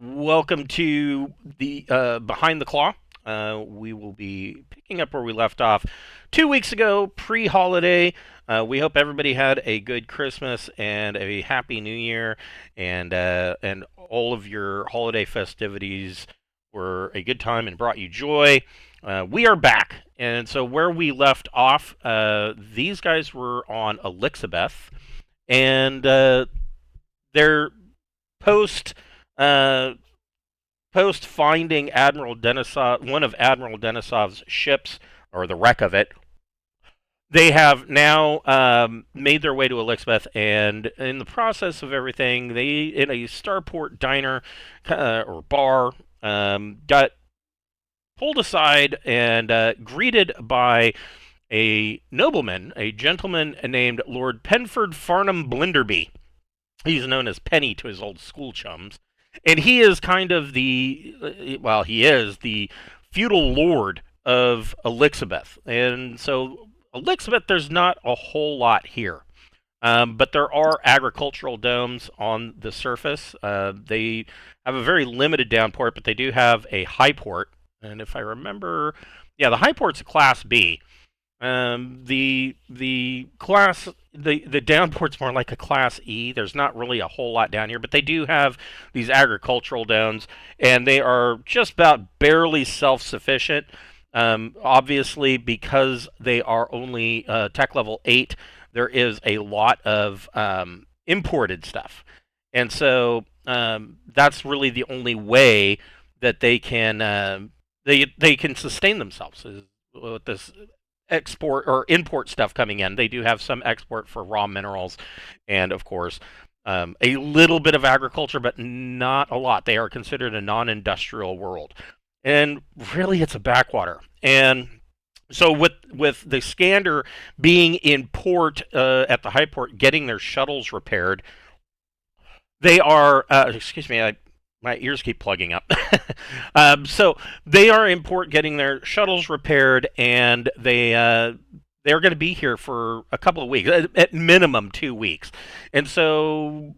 Welcome to the Behind the Claw. We will be picking up where we left off 2 weeks ago, pre-holiday. We hope everybody had a good Christmas and a happy New Year, and all of your holiday festivities were a good time and brought you joy. We are back, and so where we left off, these guys were on Elizabeth, and their post uh, post finding Admiral Denisov, one of Admiral Denisov's ships, or the wreck of it. They have now made their way to Elizabeth, and in the process of everything, they in a starport diner or bar got pulled aside and greeted by a nobleman, a gentleman named Lord Penford Ffarnham Blinderby. He's known as Penny to his old school chums. And he is kind of he is the feudal lord of Elizabeth. And so, Elizabeth, there's not a whole lot here. But there are agricultural domes on the surface. They have a very limited downport, but they do have a high port. And if I remember, yeah, the high port's a Class B. The downport's more like a Class E. There's not really a whole lot down here, but they do have these agricultural downs, and they are just about barely self-sufficient. Obviously, because they are only tech level 8, there is a lot of imported stuff, and so that's really the only way that they can sustain themselves is with this export or import stuff coming in. They do have some export for raw minerals and, of course, a little bit of agriculture, but not a lot. They are considered a non-industrial world. And really, it's a backwater. And so with the Scander being in port at the high port, getting their shuttles repaired, they are, excuse me, my ears keep plugging up. So they are in port getting their shuttles repaired, and they're going to be here for a couple of weeks, at minimum 2 weeks. And so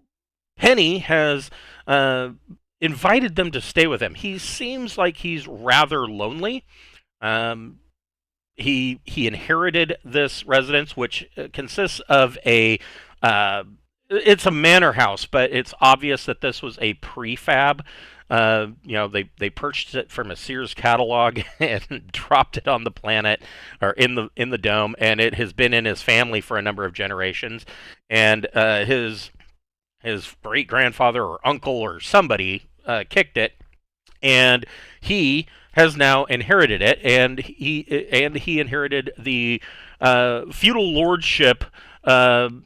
Penny has invited them to stay with him. He seems like he's rather lonely. Um, he inherited this residence, which consists of a it's a manor house, but it's obvious that this was a prefab. They purchased it from a Sears catalog and dropped it on the planet or in the dome, and it has been in his family for a number of generations. And his great grandfather or uncle or somebody kicked it, and he has now inherited it, and he inherited the feudal lordship of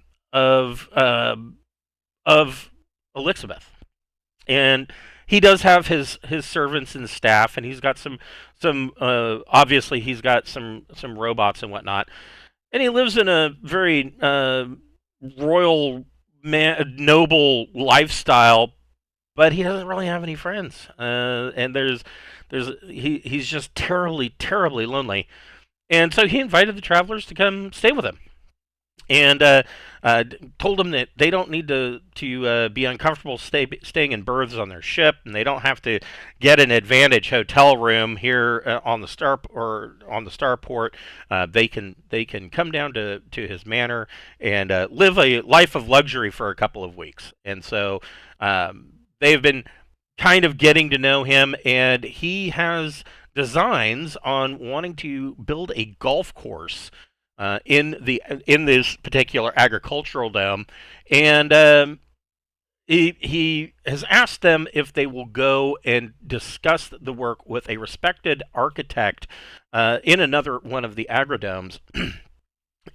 of Elizabeth, and he does have his servants and staff, and he's got some obviously he's got some robots and whatnot, and he lives in a very royal noble lifestyle, but he doesn't really have any friends, and he's just terribly lonely, and so he invited the travelers to come stay with him, and told them that they don't need to be uncomfortable staying in berths on their ship, and they don't have to get an advantage hotel room here on the starport. They can come down to his manor and live a life of luxury for a couple of weeks. And so they've been kind of getting to know him, and he has designs on wanting to build a golf course in this particular agricultural dome, and he has asked them if they will go and discuss the work with a respected architect in another one of the agrodomes,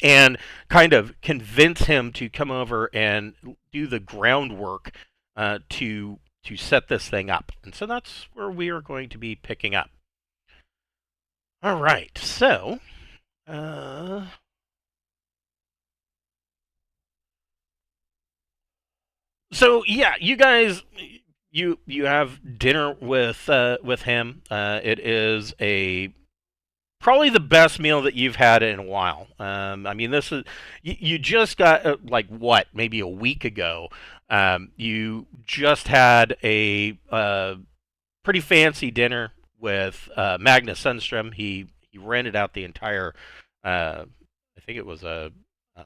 and kind of convince him to come over and do the groundwork to set this thing up. And so that's where we are going to be picking up. All right, so. Uh, so yeah, you guys, you have dinner with him. It is a probably the best meal that you've had in a while. I mean, this is you just got like what maybe a week ago. You just had a pretty fancy dinner with Magnus Sundstrom. He rented out the entire. I think it was uh, I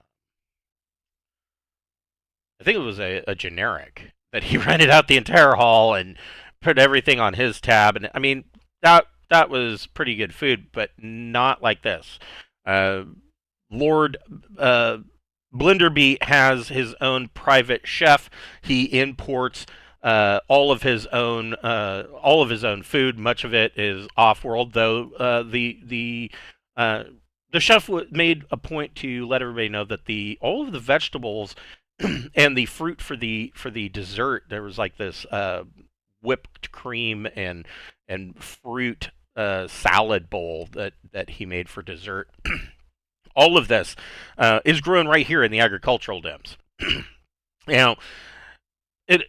think it was a generic that he rented out the entire hall and put everything on his tab. And I mean that was pretty good food, but not like this. Uh, Lord Blinderby has his own private chef. He imports all of his own food. Much of it is off world, though. Uh, the chef made a point to let everybody know that the all of the vegetables and the fruit for the dessert, there was like this whipped cream and fruit salad bowl that he made for dessert. All of this is grown right here in the agricultural domes. Now, it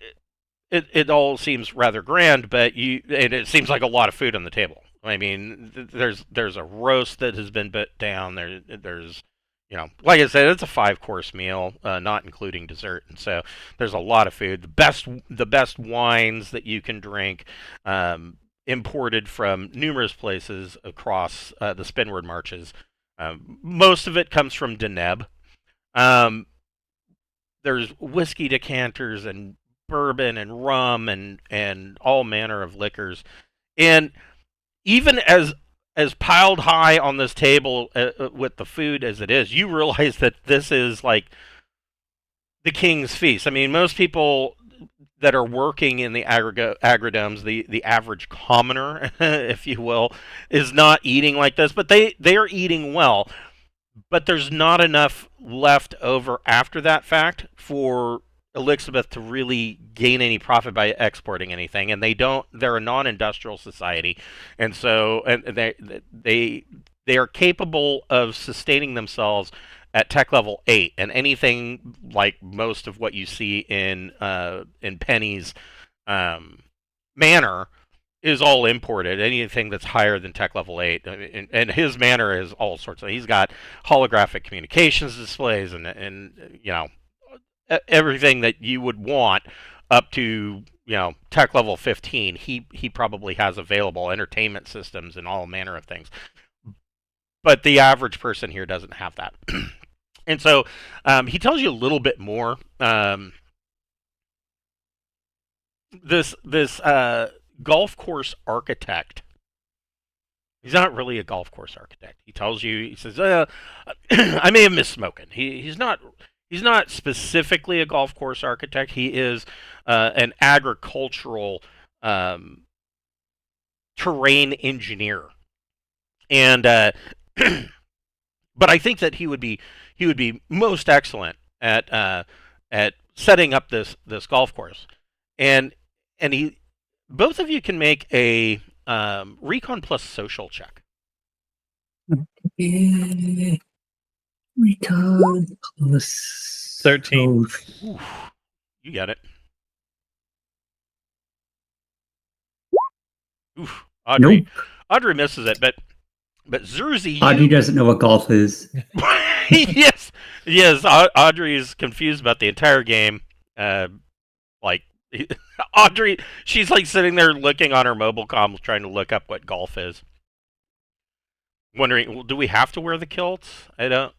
it all seems rather grand, but it seems like a lot of food on the table. I mean, there's a roast that has been put down. There's like I said, it's a 5 course meal, not including dessert, and so there's a lot of food. The best wines that you can drink, imported from numerous places across the Spinward Marches. Most of it comes from Deneb. Um, there's whiskey decanters and bourbon and rum and all manner of liquors. And even as piled high on this table with the food as it is, you realize that this is like the king's feast. I mean, most people that are working in the agridomes, the average commoner, if you will, is not eating like this, but they are eating well. But there's not enough left over after that fact for Elizabeth to really gain any profit by exporting anything, and they don't. They're a non-industrial society, and so and they are capable of sustaining themselves at tech level 8, and anything like most of what you see in Penny's manor is all imported. Anything that's higher than tech level 8, and his manor is all sorts of. He's got holographic communications displays and everything that you would want up to tech level 15. He probably has available entertainment systems and all manner of things. But the average person here doesn't have that. And so he tells you a little bit more. This golf course architect. He's not really a golf course architect. He tells you. He says, "I may have misspoken. He's not specifically a golf course architect. He is an agricultural terrain engineer, and but I think that he would be most excellent at setting up this golf course, and he both of you can make a recon plus social check. Yeah. Recon plus 13. Oof, you got it. Oof, Audrey. Nope. Audrey misses it, but Zerzi, Audrey doesn't know what golf is. yes, Audrey is confused about the entire game. Like Audrey, she's like sitting there looking on her mobile comm, trying to look up what golf is. Wondering, well, do we have to wear the kilts? I don't.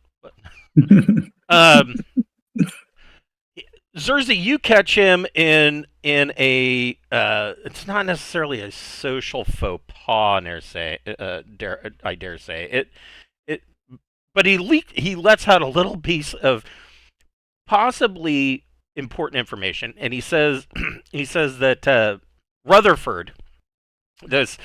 Zerzi, you catch him in a. It's not necessarily a social faux pas, I dare say it. But he lets out a little piece of possibly important information, and he says that Rutherford, this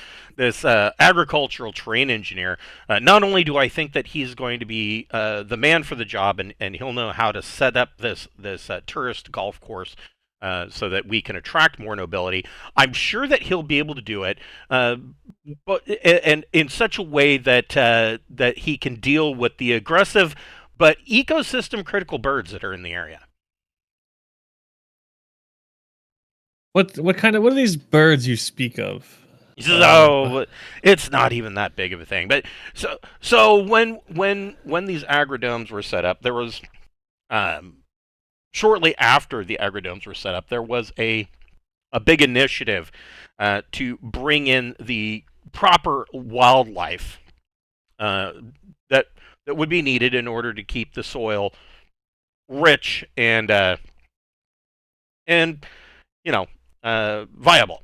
agricultural terrain engineer, not only do I think that he's going to be the man for the job, and he'll know how to set up this tourist golf course so that we can attract more nobility. I'm sure that he'll be able to do it, but and in such a way that that he can deal with the aggressive but ecosystem critical birds that are in the area. What are these birds you speak of? He says, "Oh, it's not even that big of a thing." But so when these agridomes were set up, there was shortly after the agrodomes were set up, there was a big initiative to bring in the proper wildlife uh, that that would be needed in order to keep the soil rich and viable.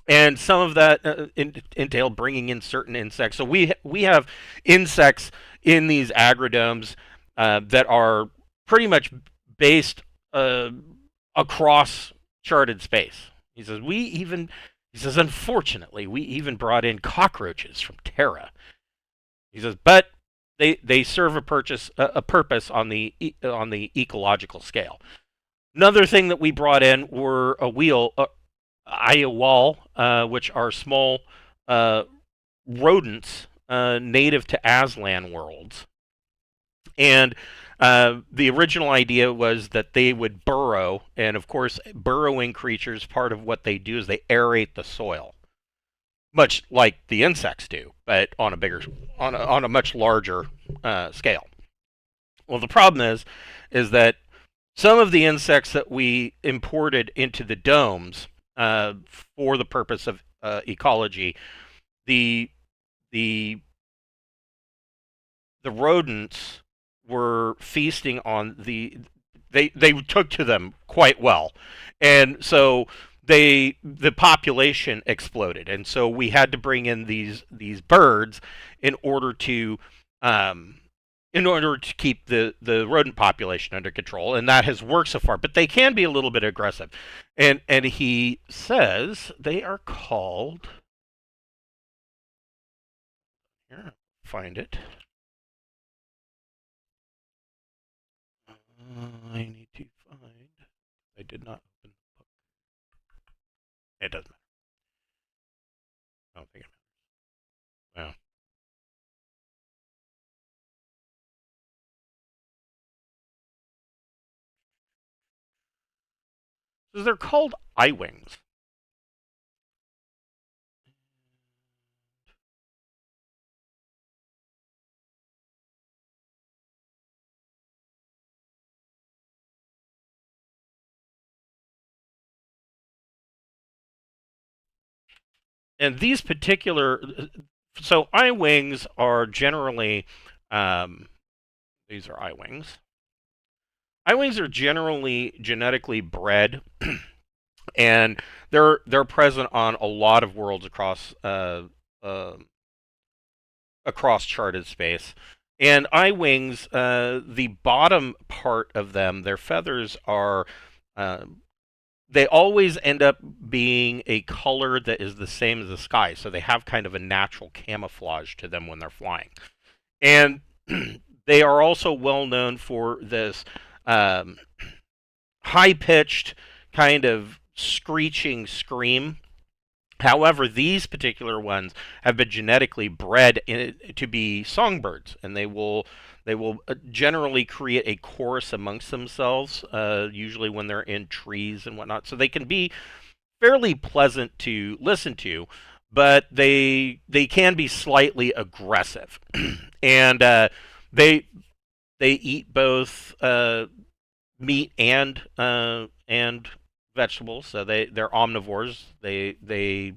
And some of that entailed bringing in certain insects. So we have insects in these agrodomes that are pretty much based uh, across charted space. He says unfortunately we even brought in cockroaches from Terra. He says, but they serve a purpose on the ecological scale. Another thing that we brought in were Iowal, which are small uh, rodents native to Aslan worlds. And the original idea was that they would burrow, and of course, burrowing creatures, part of what they do is they aerate the soil, much like the insects do, but on a much larger scale. Well, the problem is that some of the insects that we imported into the domes for the purpose of ecology, the the the rodents were feasting on they took to them quite well, and so the population exploded, and so we had to bring in these birds in order to um, keep the rodent population under control, and that has worked so far. But they can be a little bit aggressive, and he says they are called. Here, find it. I need to find. I did not open the book. It doesn't matter. I don't think it matters. So they're called eye wings. And these particular, so eye wings are generally, um, these are eye wings. Eye wings are generally genetically bred, and they're present on a lot of worlds uh, across charted space. And eye wings, the bottom part of them, their feathers are uh, they always end up being a color that is the same as the sky. So they have kind of a natural camouflage to them when they're flying. And they are also well known for this um, high pitched kind of screeching scream. However, these particular ones have been genetically bred to be songbirds, and they will generally create a chorus amongst themselves, usually when they're in trees and whatnot. So they can be fairly pleasant to listen to, but they can be slightly aggressive, and they they eat both meat and vegetables. So they're omnivores. They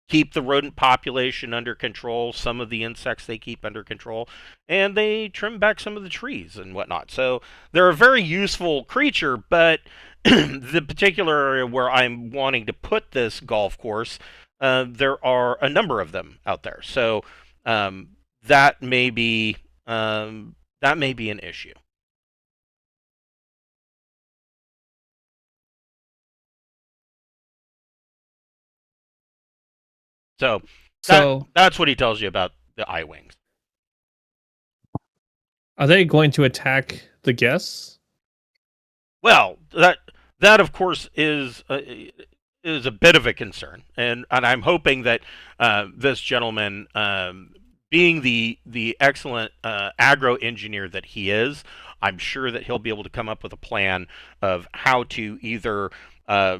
keep the rodent population under control. Some of the insects they keep under control, and they trim back some of the trees and whatnot. So they're a very useful creature. But the particular area where I'm wanting to put this golf course, there are a number of them out there. So um, that may be that may be an issue. So So, that's what he tells you about the eye wings. are they going to attack the guests? Well, that of course is a bit of a concern, and I'm hoping that this gentleman, being the excellent agro engineer that he is, I'm sure that he'll be able to come up with a plan of how to either uh,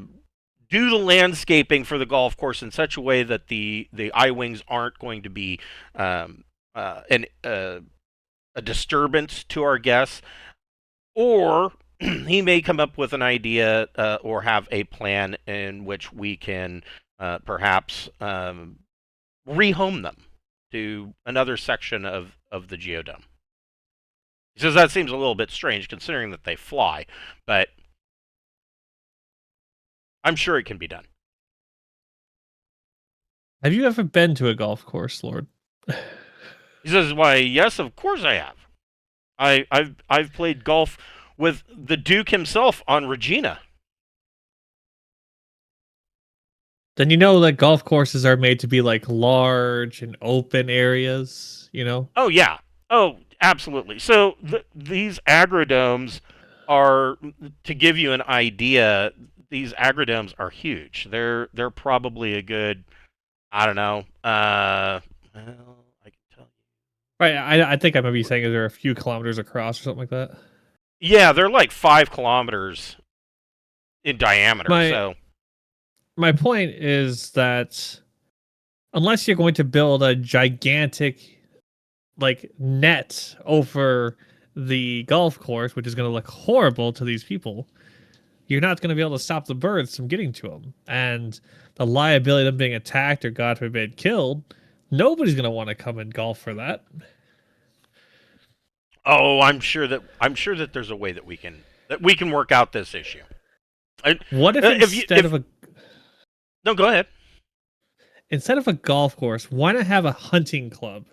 do the landscaping for the golf course in such a way that the eye wings aren't going to be um, an a disturbance to our guests, or he may come up with an idea or have a plan in which we can perhaps rehome them to another section of the geodome. He says that seems a little bit strange considering that they fly, but I'm sure it can be done. Have you ever been to a golf course, Lord? He says, "Why, yes, of course I have. I've played golf with the Duke himself on Regina." Then you know that golf courses are made to be like large and open areas, you know? Oh yeah. Oh, absolutely. So these agrodomes are, to give you an idea, these agrodomes are huge. They're probably a good, I don't know. Well, I can tell you. Right. I think I might be saying they're a few kilometers across or something like that. Yeah, they're like 5 kilometers in diameter. My So my point is that unless you're going to build a gigantic like net over the golf course, which is going to look horrible to these people, you're not going to be able to stop the birds from getting to them. And the liability of them being attacked or, God forbid, killed, nobody's going to want to come and golf for that. oh, I'm sure that there's a way that we can work out this issue. What if If you instead if of a no, go ahead. instead of a golf course, why not have a hunting club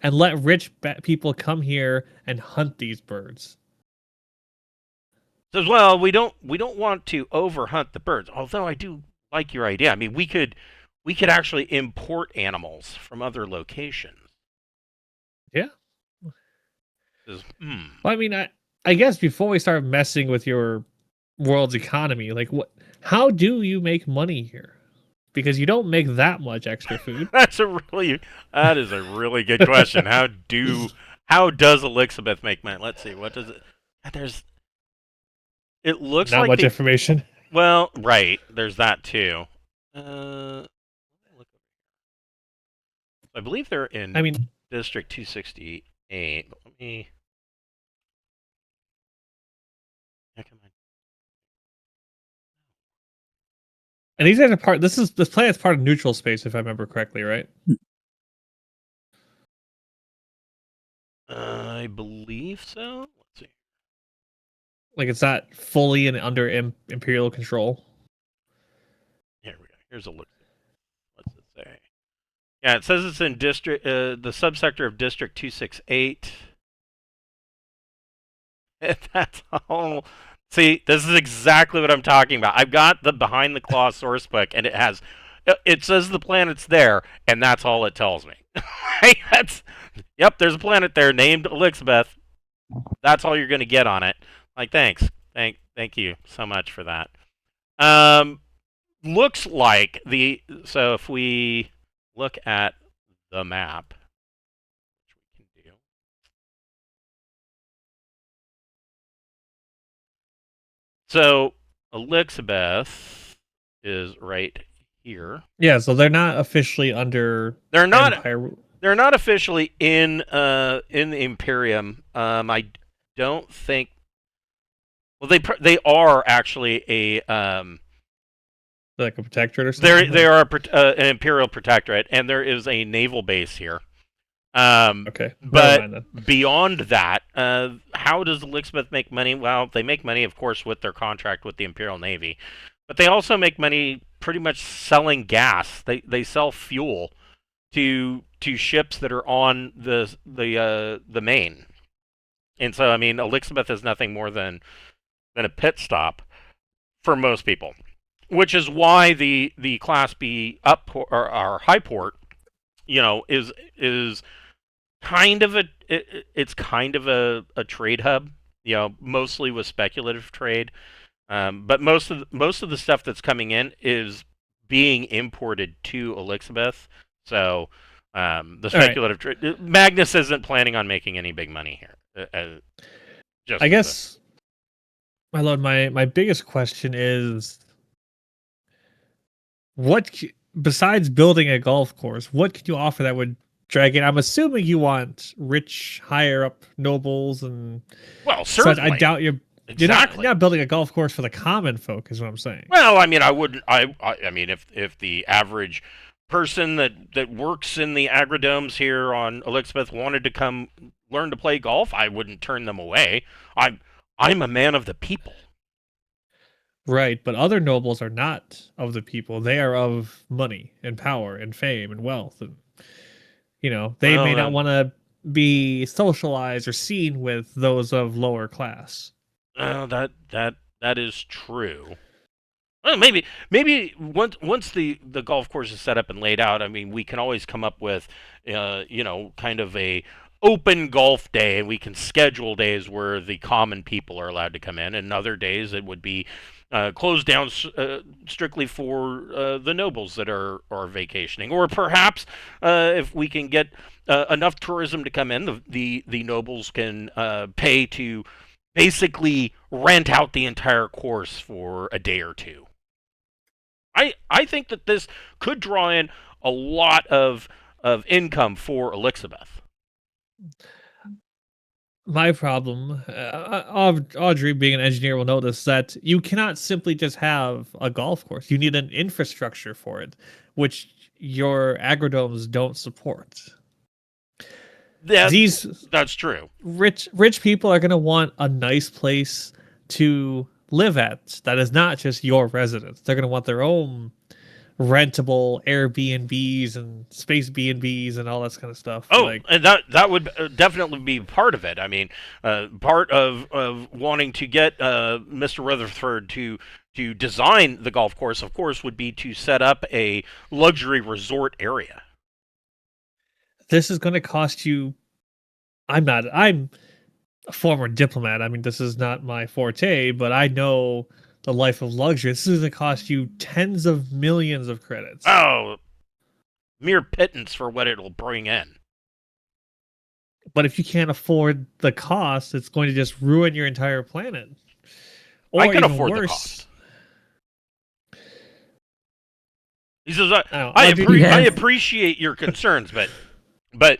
and let rich people come here and hunt these birds? Says, well, we don't want to overhunt the birds. Although I do like your idea. I mean, we could actually import animals from other locations. Yeah. Says, Well, I mean, I guess before we start messing with your world's economy, like how do you make money here? Because you don't make that much extra food. that is a really good question. How does Elizabeth make money? Let's see. What does it? There's. It looks Not like much information. well, right. There's that too. Uh, I believe they're in I mean, District 268. But let me. Yeah, come and these guys are part. This planet's part of neutral space, if I remember correctly, right? on. I believe so. Let's see. Like it's not fully and under imperial control. Here we go. Here's a look. What's it say? Yeah, it says it's in the subsector of District 268. That's all. See, this is exactly what I'm talking about. I've got the behind the claw source book, and it says the planet's there, and that's all it tells me. Yep, there's a planet there named Elizabeth. That's all you're going to get on it. Like, thanks, thank you so much for that. Looks like so if we look at the map, which we can do. So Elizabeth is right here. Yeah, so they're not officially under They're not. Empire. They're not officially in the Imperium. I don't think. Well, they are actually a Like a protectorate or something. they are an Imperial protectorate, and there is a naval base here. Okay, never But mind then. beyond that, how does Elizabeth make money? Well, they make money, of course, with their contract with the Imperial Navy, but they also make money pretty much selling gas. They sell fuel to ships that are on the main, and so I mean, Elizabeth is nothing more than a pit stop for most people, which is why the Class B or high port, is kind of it's kind of a trade hub, mostly with speculative trade. But most of the stuff that's coming in is being imported to Elizabeth. So the speculative trade, Magnus isn't planning on making any big money here. I guess, my lord, my biggest question is, besides building a golf course, what could you offer that would drag in? I'm assuming you want rich, higher up nobles and well, such. certainly. I doubt you're Exactly. You're not building a golf course for the common folk, is what I'm saying. Well, I mean, I wouldn't. I mean, if the average person that works in the agridomes here on Elizabeth wanted to come learn to play golf, I wouldn't turn them away. I'm a man of the people. Right, but other nobles are not of the people. They are of money and power and fame and wealth, and they may Well, not want to be socialized or seen with those of lower class. that is true. Well, maybe once the golf course is set up and laid out, I mean, we can always come up with, kind of a open golf day, and we can schedule days where the common people are allowed to come in, and other days it would be closed down strictly for the nobles that are vacationing, or perhaps if we can get enough tourism to come in, the nobles can pay to basically rent out the entire course for a day or two. I think that this could draw in a lot of income for Elizabeth. My problem, Audrey, being an engineer, will notice that you cannot simply just have a golf course. You need an infrastructure for it, which your agridomes don't support. That's true. Rich people are going to want a nice place to live at that is not just your residence. They're going to want their own rentable Airbnbs and space B&Bs and all that kind of stuff. Oh, and that would definitely be part of it. I mean, part of wanting to get Mr. Rutherford to design the golf course, of course, would be to set up a luxury resort area. This is going to cost you. I'm a former diplomat. I mean, this is not my forte, but I know the life of luxury. This is going to cost you tens of millions of credits. Oh, mere pittance for what it'll bring in. But if you can't afford the cost, it's going to just ruin your entire planet. Or I can even afford worse, the cost. He says, I appreciate your concerns, but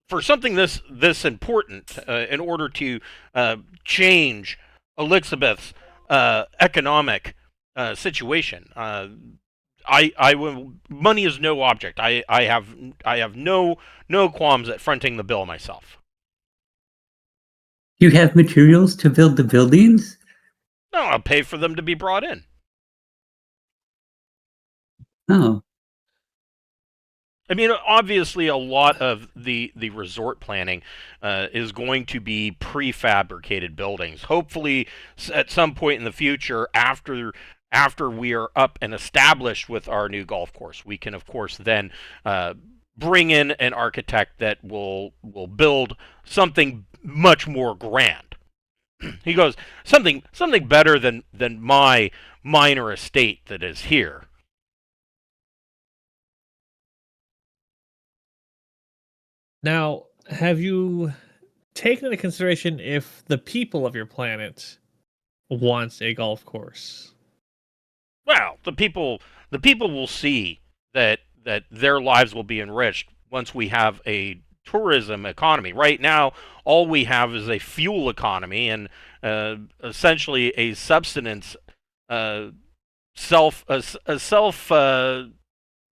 for something this important, in order to change Elizabeth's economic situation, I will. Money is no object. I have no qualms at fronting the bill myself. You have materials to build the buildings? No, I'll pay for them to be brought in. Oh. I mean, obviously, a lot of the resort planning is going to be prefabricated buildings. Hopefully, at some point in the future, after we are up and established with our new golf course, we can, of course, then bring in an architect that will build something much more grand. He goes, something better than my minor estate that is here. Now, have you taken into consideration if the people of your planet wants a golf course? Well, the people will see that their lives will be enriched once we have a tourism economy. Right now, all we have is a fuel economy and essentially a subsistence, self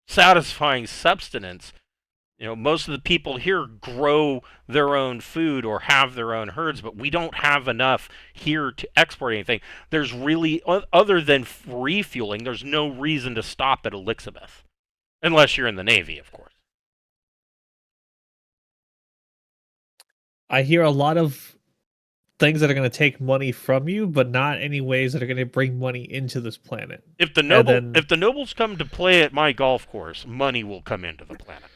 satisfying subsistence. Most of the people here grow their own food or have their own herds, but we don't have enough here to export anything. There's really, other than refueling, there's no reason to stop at Elizabeth. Unless you're in the Navy, of course. I hear a lot of things that are going to take money from you, but not any ways that are going to bring money into this planet. If the nobles come to play at my golf course, money will come into the planet.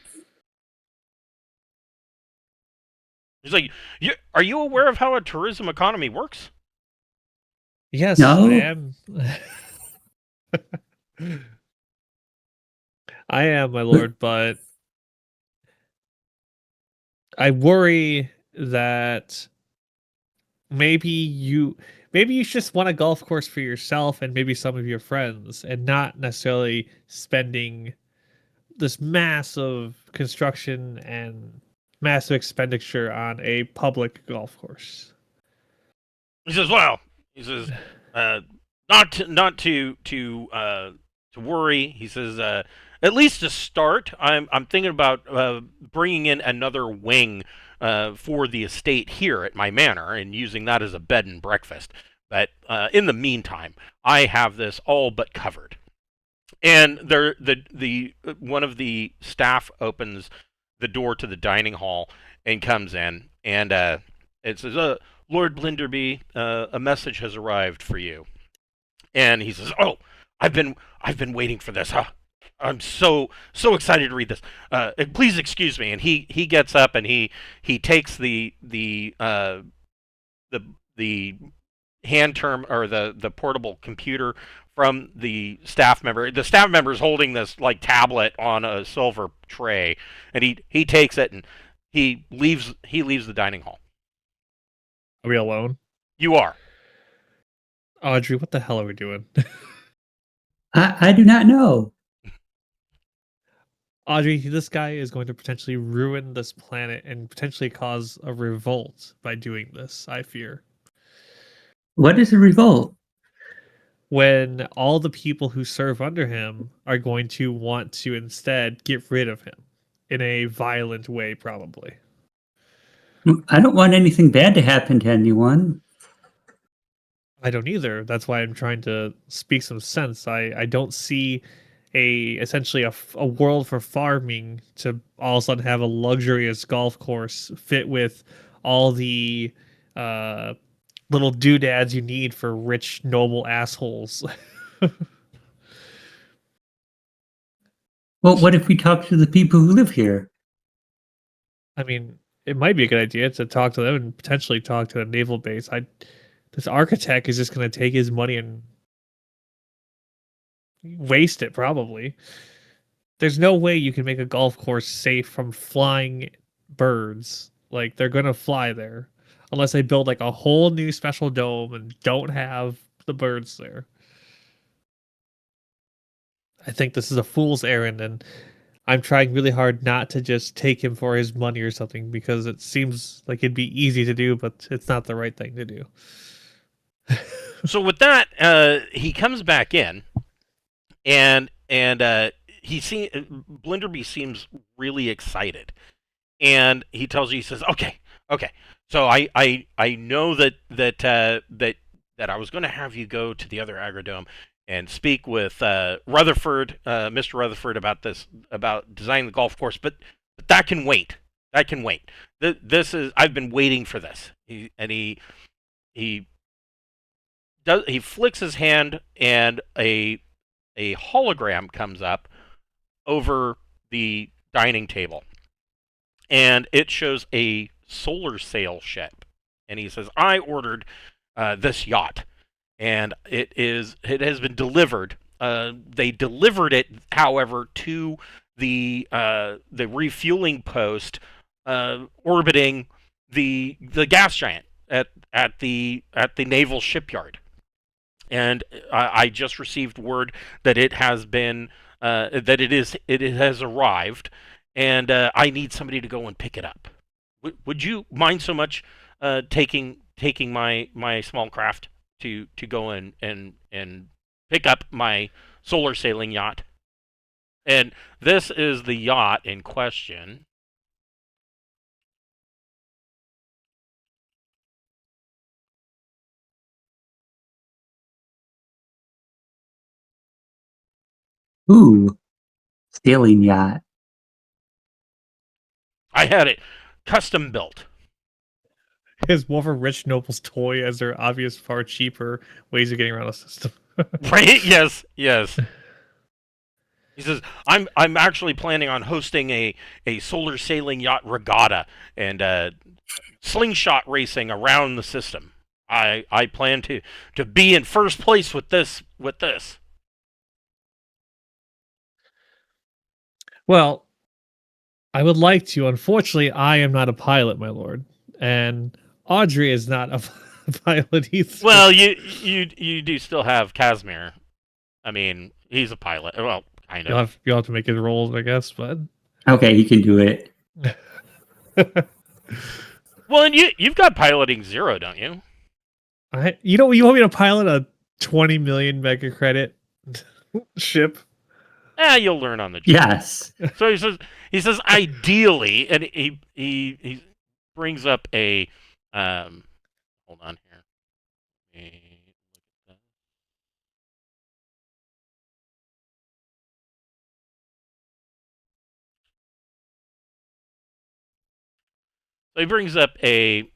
He's like, are you aware of how a tourism economy works? Yes, no? I am. I am, my lord, but I worry that maybe you just want a golf course for yourself and maybe some of your friends, and not necessarily spending this massive construction and massive expenditure on a public golf course. He says, well, He says, not to worry. He says, at least to start, I'm thinking about bringing in another wing for the estate here at my manor and using that as a bed and breakfast. But in the meantime, I have this all but covered. And the one of the staff opens the door to the dining hall and comes in, and it says, "Lord Blinderby, a message has arrived for you." And he says, "Oh, I've been waiting for this. Huh? I'm so excited to read this. Please excuse me." And he gets up and he takes the the hand term or the portable computer from the staff member. The staff member is holding this like tablet on a silver tray, and he takes it and he leaves the dining hall. Are we alone? You are. Audrey, what the hell are we doing? I do not know. Audrey, this guy is going to potentially ruin this planet and potentially cause a revolt by doing this, I fear. What is a revolt? When all the people who serve under him are going to want to instead get rid of him in a violent way, probably. I don't want anything bad to happen to anyone. I don't either. That's why I'm trying to speak some sense. I don't see essentially a world for farming to all of a sudden have a luxurious golf course fit with all the little doodads you need for rich noble assholes. Well, what if we talk to the people who live here? I mean, it might be a good idea to talk to them and potentially talk to the naval base. This architect is just going to take his money and waste it, probably. There's no way you can make a golf course safe from flying birds. Like, they're going to fly there unless they build like a whole new special dome and don't have the birds there. I think this is a fool's errand, and I'm trying really hard not to just take him for his money or something because it seems like it'd be easy to do, but it's not the right thing to do. So with that, he comes back in, and Blinderby seems really excited, and he tells you, he says, "Okay. So I know that I was going to have you go to the other agrodome and speak with Rutherford, Mr. Rutherford, about designing the golf course, but that can wait. That can wait. This is I've been waiting for this." He flicks his hand, and a hologram comes up over the dining table, and it shows a solar sail ship. And he says, "I ordered this yacht, and it has been delivered. They delivered it, however, to the refueling post orbiting the gas giant at the naval shipyard. And I just received word that it has been it has arrived, and I need somebody to go and pick it up. Would you mind so much taking my small craft to go and pick up my solar sailing yacht?" And this is the yacht in question. Ooh, sailing yacht. I had it custom built. It's more of a rich noble's toy, as there are obvious far cheaper ways of getting around the system. Right? Yes. He says, I'm actually planning on hosting a solar sailing yacht regatta and slingshot racing around the system. I plan to be in first place with this. Well, I would like to. Unfortunately, I am not a pilot, my lord, and Audrey is not a pilot either. Well, you do still have Casimir. I mean, he's a pilot. Well, kind of. You'll have to make his roles, I guess. But Okay, he can do it. Well, and you've got piloting 0, don't you? You want me to pilot a 20 million mega credit ship? You'll learn on the job. Yes. So he says ideally, and he brings up a hold on here. Let me look at that. So he brings up a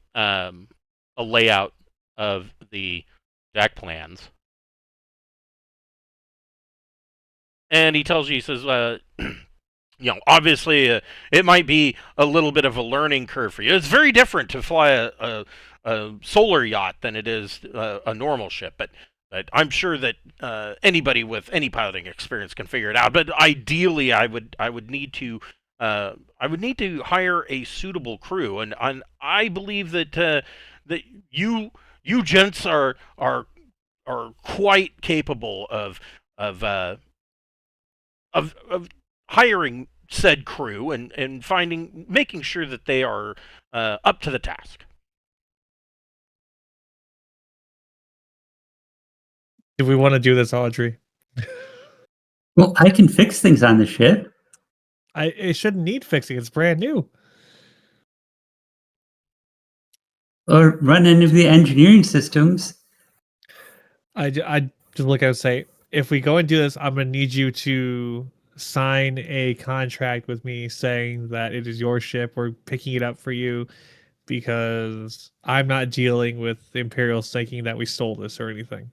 layout of the deck plans, and he tells you, he says, obviously, it might be a little bit of a learning curve for you. It's very different to fly a solar yacht than it is a normal ship, but I'm sure that anybody with any piloting experience can figure it out. But ideally, I would need to hire a suitable crew, and I believe that that you gents are quite capable of hiring said crew and making sure that they are up to the task. Do we want to do this, Audrey? Well, I can fix things on the ship. It shouldn't need fixing. It's brand new. Or run any of the engineering systems. I just look at it and say, if we go and do this, I'm going to need you to sign a contract with me saying that it is your ship. We're picking it up for you because I'm not dealing with the Imperials thinking that we stole this or anything.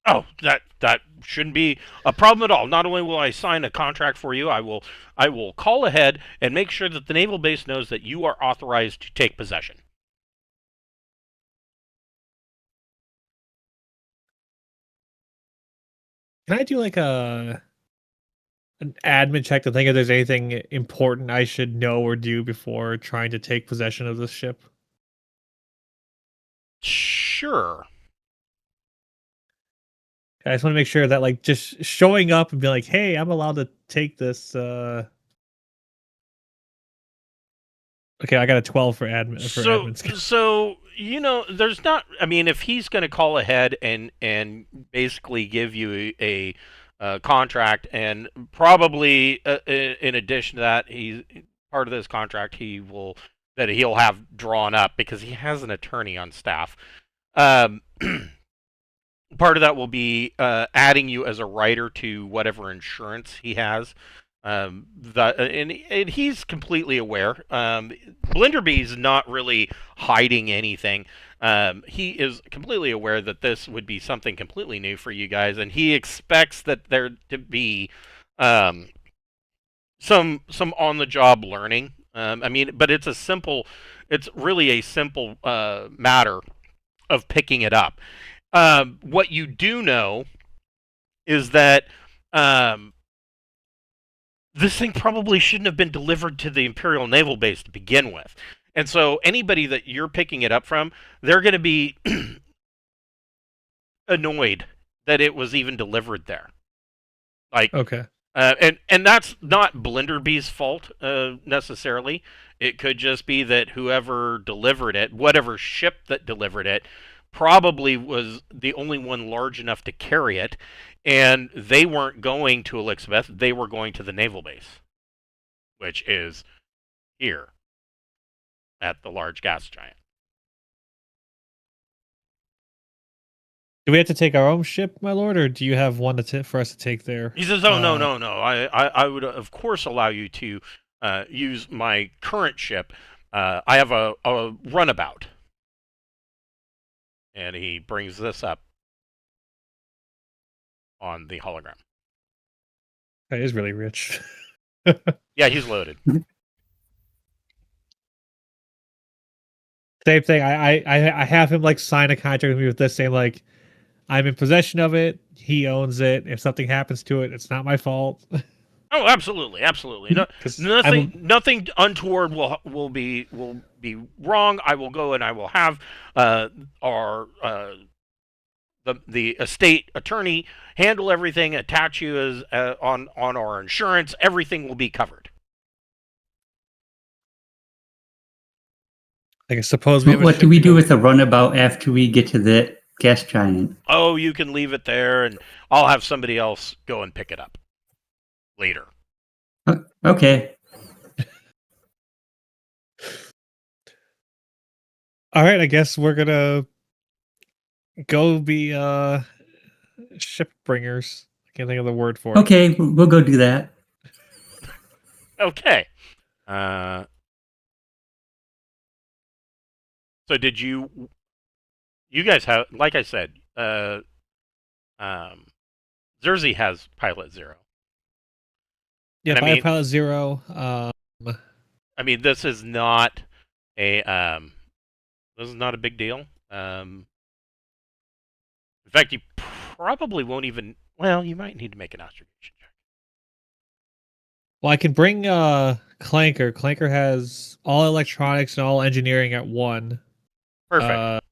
Oh, that shouldn't be a problem at all. Not only will I sign a contract for you, I will call ahead and make sure that the naval base knows that you are authorized to take possession. Can I do like an admin check to think if there's anything important I should know or do before trying to take possession of this ship? Sure. I just want to make sure that like just showing up and be like, hey, I'm allowed to take this. Okay, I got a 12 for admin admin skill. So there's not. I mean, if he's going to call ahead and basically give you a contract, and probably in addition to that, he's part of this contract he'll have drawn up because he has an attorney on staff. Um, Part of that will be adding you as a writer to whatever insurance he has. And he's completely aware. Blinderby's not really hiding anything. He is completely aware that this would be something completely new for you guys, and he expects that there to be some on the job learning. I mean, but it's really a simple matter of picking it up. What you do know is that this thing probably shouldn't have been delivered to the Imperial Naval Base to begin with. And so anybody that you're picking it up from, they're going to be annoyed that it was even delivered there. Like, Okay. And that's not Blinderby's fault necessarily. It could just be that whoever delivered it, whatever ship that delivered it, probably was the only one large enough to carry it, and they weren't going to Elizabeth, they were going to the naval base, which is here at the large gas giant. Do we have to take our own ship, my lord, or do you have one for us to take there? He says, "Oh, no. I would, of course, allow you to use my current ship. I have a runabout." And he brings this up on the hologram. That is really rich. Yeah, he's loaded. Same thing. I have him like sign a contract with me with this saying like, I'm in possession of it. He owns it. If something happens to it, it's not my fault. Oh, absolutely. No, nothing untoward will be wrong. I will go and I will have our the estate attorney handle everything, attach you as on our insurance. Everything will be covered. I suppose what do we do with the runabout after we get to the gas giant. Oh, you can leave it there, and I'll have somebody else go and pick it up later. Okay. All right, I guess we're gonna go be ship bringers. I can't think of the word for it. Okay, we'll go do that. Okay. So did you? You guys have, like I said, Zerzy has Pilot Zero, Yeah, and Pilot Zero. this is not a big deal. In fact, you probably won't even. Well, you might need to make an astrogation check. Well, I can bring Clanker. Clanker has all electronics and all engineering at one. Perfect.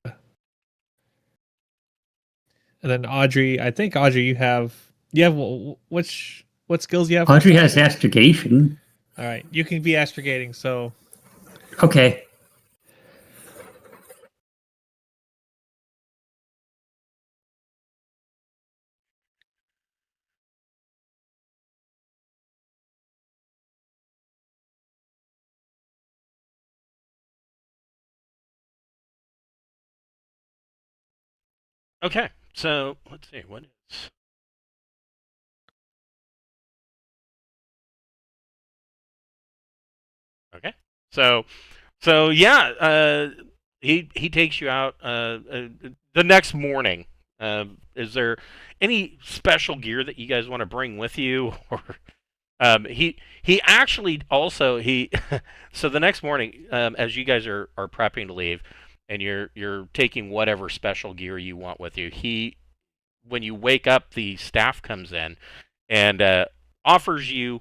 And then Audrey, I think Audrey, you have what skills you have? Audrey has astrogation. All right, you can be astrogating. So Okay. Okay, so let's see what is. Okay, so yeah, he takes you out the next morning. Is there any special gear that you guys want to bring with you, or he actually also he so the next morning, as you guys are prepping to leave, and you're taking whatever special gear you want with you, when you wake up, the staff comes in and offers you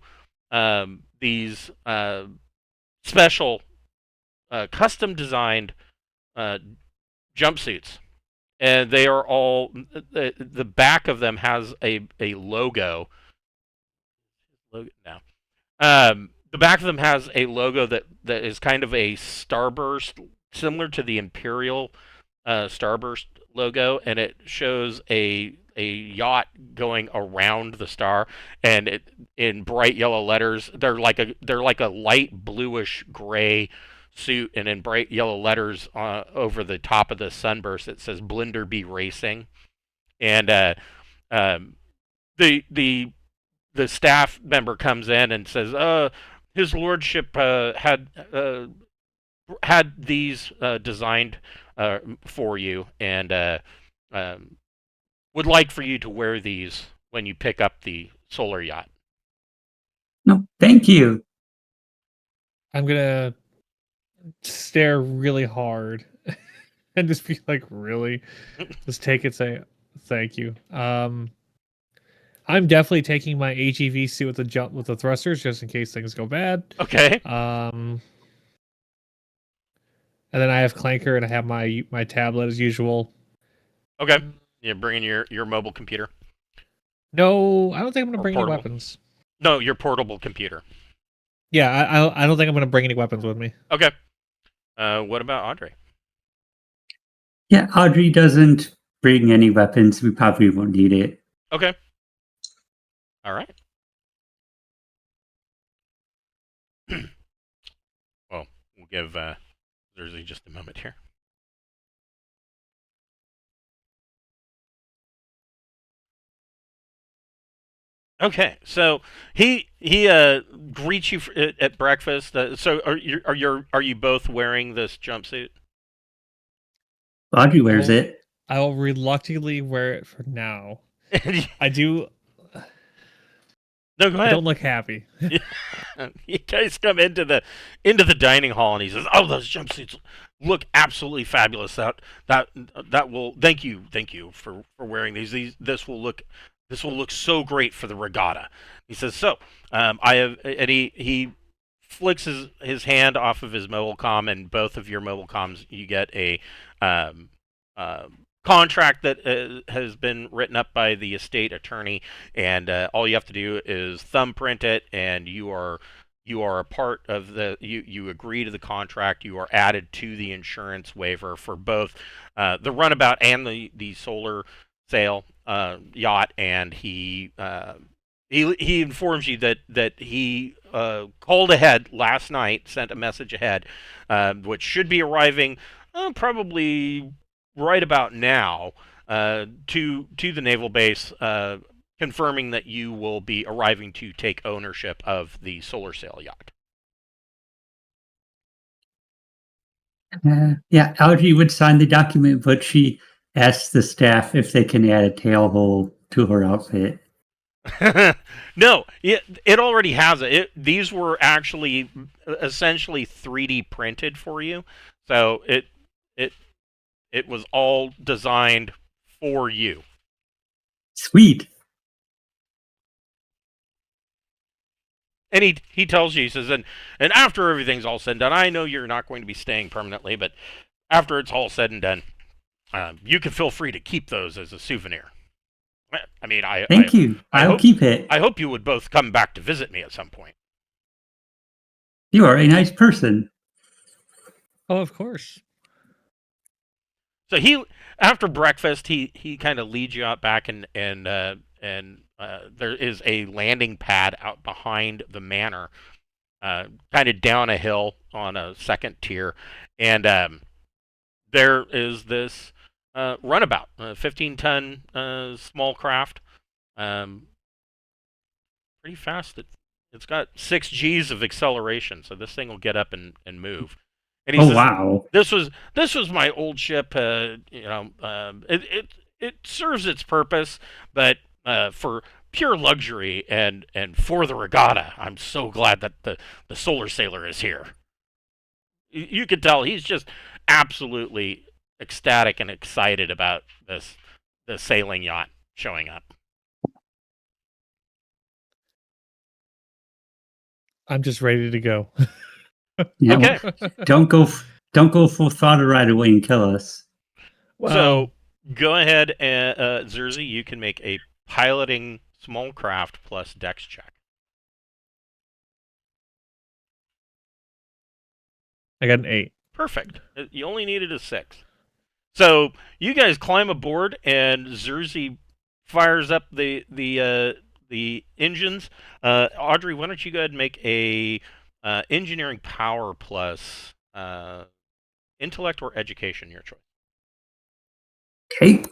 these special custom designed jumpsuits, and they are all the back of them has a logo. No, the back of them has a logo that is kind of a starburst, similar to the Imperial starburst logo, and it shows a yacht going around the star, and it in bright yellow letters. They're like a light bluish gray suit, and in bright yellow letters over the top of the sunburst it says Blinderby Racing, and um, the staff member comes in and says, his lordship had these designed for you, and would like for you to wear these when you pick up the solar yacht. No, thank you. I'm gonna stare really hard and just be like, really? Just take it, say thank you. I'm definitely taking my AGV suit with the thrusters just in case things go bad. Okay. And then I have Clanker and I have my tablet as usual. Okay. You're bringing your mobile computer. No, I don't think I'm gonna Or bring any portable. weapons. No, your portable computer. Yeah, I don't think I'm gonna bring any weapons with me. Okay. What about Audrey? Yeah, Audrey doesn't bring any weapons. We probably won't need it. Okay. All right. Well, we'll give Zerzy just a moment here. Okay, so he greets you at breakfast. So are you both wearing this jumpsuit? Audrey wears Well, it. I'll reluctantly wear it for now. I do. No, go I ahead. don't look happy. You guys come into the dining hall, and he says, "Oh, those jumpsuits look absolutely fabulous. That will thank you for wearing these. This will look so great for the regatta." He says, "So, I have," and he flicks his hand off of his mobile comm, and both of your mobile comms, you get a um, contract that has been written up by the estate attorney, and all you have to do is thumbprint it, and you are you are a part of you agree to the contract. You are added to the insurance waiver for both the runabout and the solar sail yacht, and he informs you that he called ahead last night, sent a message ahead, which should be arriving probably right about now to the naval base, confirming that you will be arriving to take ownership of the solar sail yacht. Yeah, Audrey would sign the document, but she asks the staff if they can add a tail hole to her outfit. No, it already has it. These were actually essentially 3D printed for you, so it was all designed for you. Sweet. And he tells you, he says, and after everything's all said and done, I know you're not going to be staying permanently, but after it's all said and done, you can feel free to keep those as a souvenir. I mean, Thank you. I'll keep it. I hope you would both come back to visit me at some point. You are a nice person. Oh, of course. So after breakfast, he kind of leads you out back, and there is a landing pad out behind the manor, kind of down a hill on a second tier, and there is this runabout, a 15-ton small craft, pretty fast. It's got 6 G's of acceleration, so this thing will get up and move. And he says, wow! This was my old ship. It serves its purpose, but for pure luxury and for the regatta, I'm so glad that the solar sailor is here. You could tell he's just absolutely ecstatic and excited about the sailing yacht showing up. I'm just ready to go. Yeah, Okay. Don't go full throttle right away and kill us. Well, So go ahead and Zerzy, you can make a piloting small craft plus dex check. I got an 8. Perfect. You only needed a 6. So you guys climb aboard, and Zerzy fires up the engines. Audrey, why don't you go ahead and make a engineering power plus intellect or education, your choice. Okay.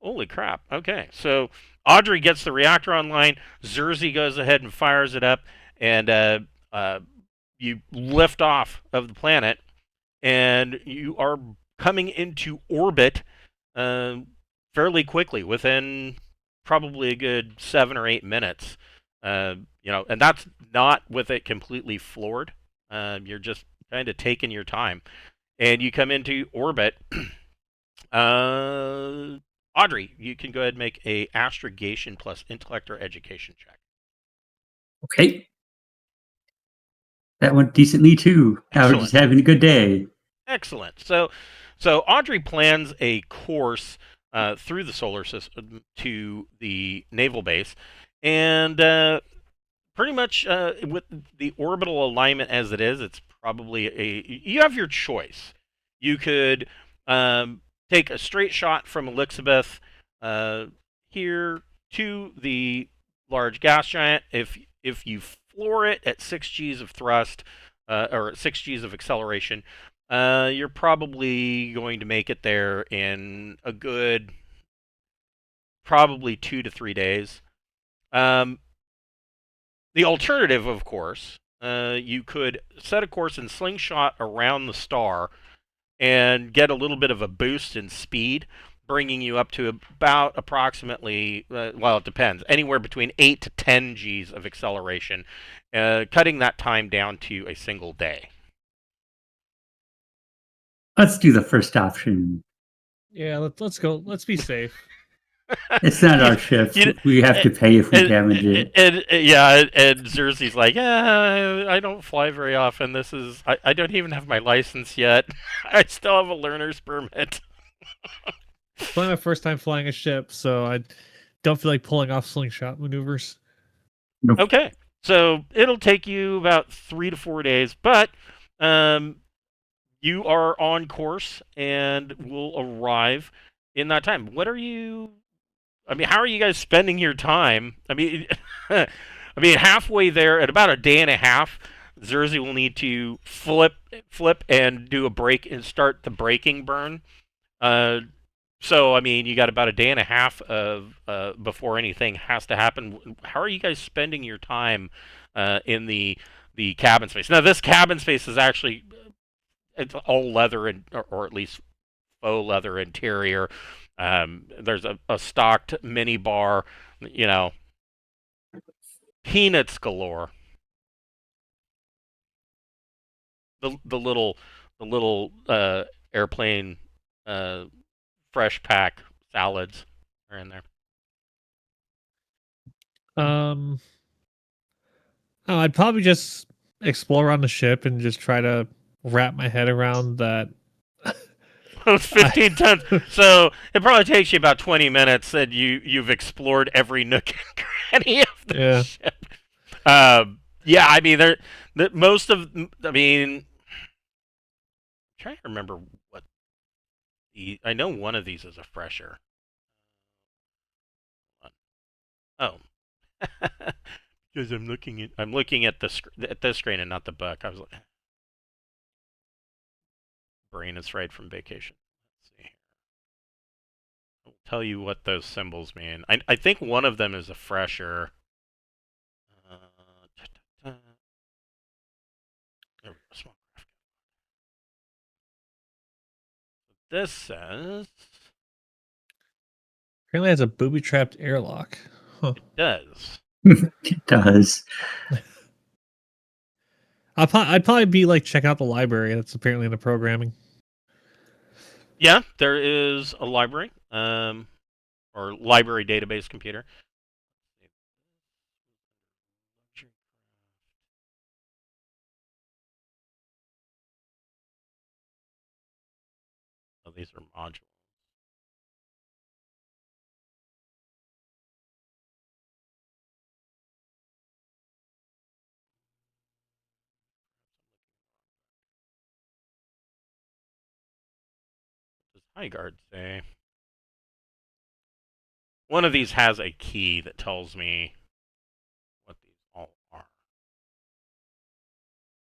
Holy crap. Okay. So Audrey gets the reactor online. Zerzy goes ahead and fires it up, and you lift off of the planet, and you are coming into orbit fairly quickly, within probably a good 7 or 8 minutes. And that's not with it completely floored. You're just kind of taking your time, and you come into orbit. Audrey, you can go ahead and make a astrogation plus intellect or education check. Okay. That went decently too. Now we're just having a good day. Excellent. So Audrey plans a course through the solar system to the naval base, and pretty much with the orbital alignment as it is, it's probably you have your choice. You could take a straight shot from Elizabeth here to the large gas giant. If you floor it at 6 G's of thrust or 6 G's of acceleration, you're probably going to make it there in a good probably 2 to 3 days. The alternative, of course, you could set a course and slingshot around the star and get a little bit of a boost in speed, bringing you up to about approximately, well, it depends, anywhere between 8 to 10 G's of acceleration, cutting that time down to a single day. Let's do the first option. Yeah, let's go. Let's be safe. It's not our ship. We have to pay if we damage it. And Zerzy's like, yeah, I don't fly very often. I don't even have my license yet. I still have a learner's permit. It's my first time flying a ship, so I don't feel like pulling off slingshot maneuvers. Nope. Okay, so it'll take you about 3 to 4 days, but um, you are on course and will arrive in that time. What are you? I mean, how are you guys spending your time? I mean, halfway there, at about a day and a half, Zerzy will need to flip, and do a break and start the braking burn. Uh, so, I mean, you got about a day and a half of before anything has to happen. How are you guys spending your time in the cabin space? Now, this cabin space is actually it's all leather and or at least faux leather interior. There's a stocked mini bar, you know, peanuts galore. The little airplane uh, fresh pack salads are in there. Um, oh, I'd probably just explore on the ship and just try to wrap my head around that. It's I, 15 tons, so it probably takes you about 20 minutes, and you've explored every nook and cranny of the yeah. ship. Yeah, I mean, most of. I mean, I'm trying to remember what I know one of these is a fresher. Oh, because I'm looking at at this screen and not the book. I was like, brain is fried from vacation. Let's see. I'll tell you what those symbols mean. I think one of them is a fresher. Uh, small craft. This says Apparently has a booby trapped airlock. Huh. it does. It does. I'd probably be like check out the library that's apparently in the programming. Yeah, there is a library, or library database computer. Oh, these are modules. What does Highguard say? One of these has a key that tells me what these all are.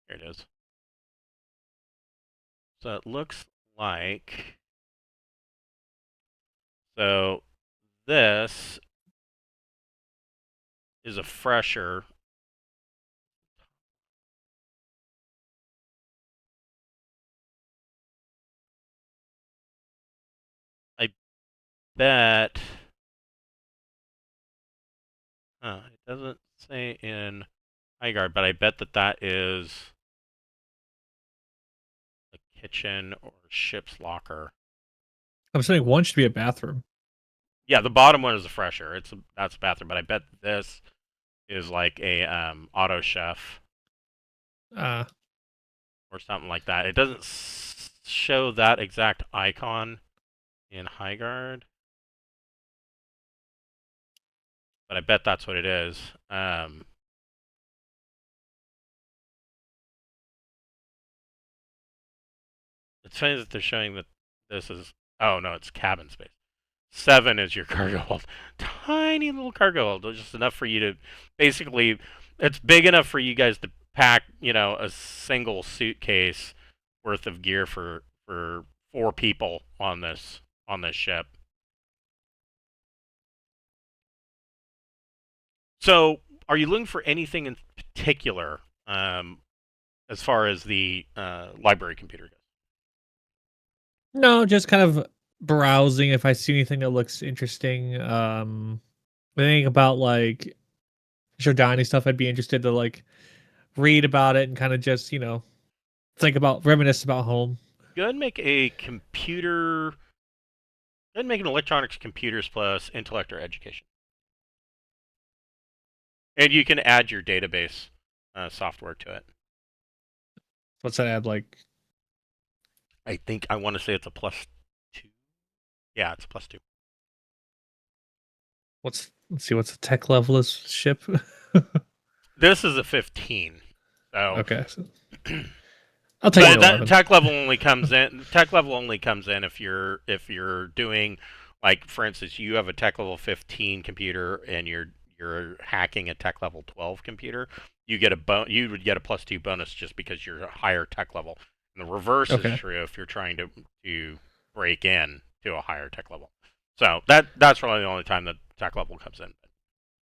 Here it is. So it looks like. So this is a fresher. I bet. It doesn't say in Highguard, but I bet that is a kitchen or ship's locker. I'm saying one should be a bathroom. Yeah, the bottom one is a fresher. That's a bathroom, but I bet this is like a auto chef Uh, or something like that. It doesn't show that exact icon in Highguard, but I bet that's what it is. It's funny that they're showing that this is. Oh no, it's cabin space. 7 is your cargo hold. Tiny little cargo hold, just enough for you to basically. It's big enough for you guys to pack, a single suitcase worth of gear for 4 people on this ship. So, are you looking for anything in particular, as far as the library computer goes? no, just kind of browsing if I see anything that looks interesting. I think about like Giordani stuff. I'd be interested to like read about it and kind of just think about reminisce about home. Go ahead and make a computer. Go ahead and make an electronics computers plus intellect or education. And you can add your database software to it. What's that add like? I want to say it's a +2. Yeah, it's a +2. Let's see what's the tech level of this ship. This is a 15. So, Okay, so I'll take an but that 11. tech level only comes in. Tech level only comes in if you're doing, like, for instance, you have a tech level 15 computer and you're hacking a tech level 12 computer. You would get a +2 bonus just because you're a higher tech level. And the reverse is Okay, true if you're trying to break in to a higher tech level. So that's really the only time that tech level comes in.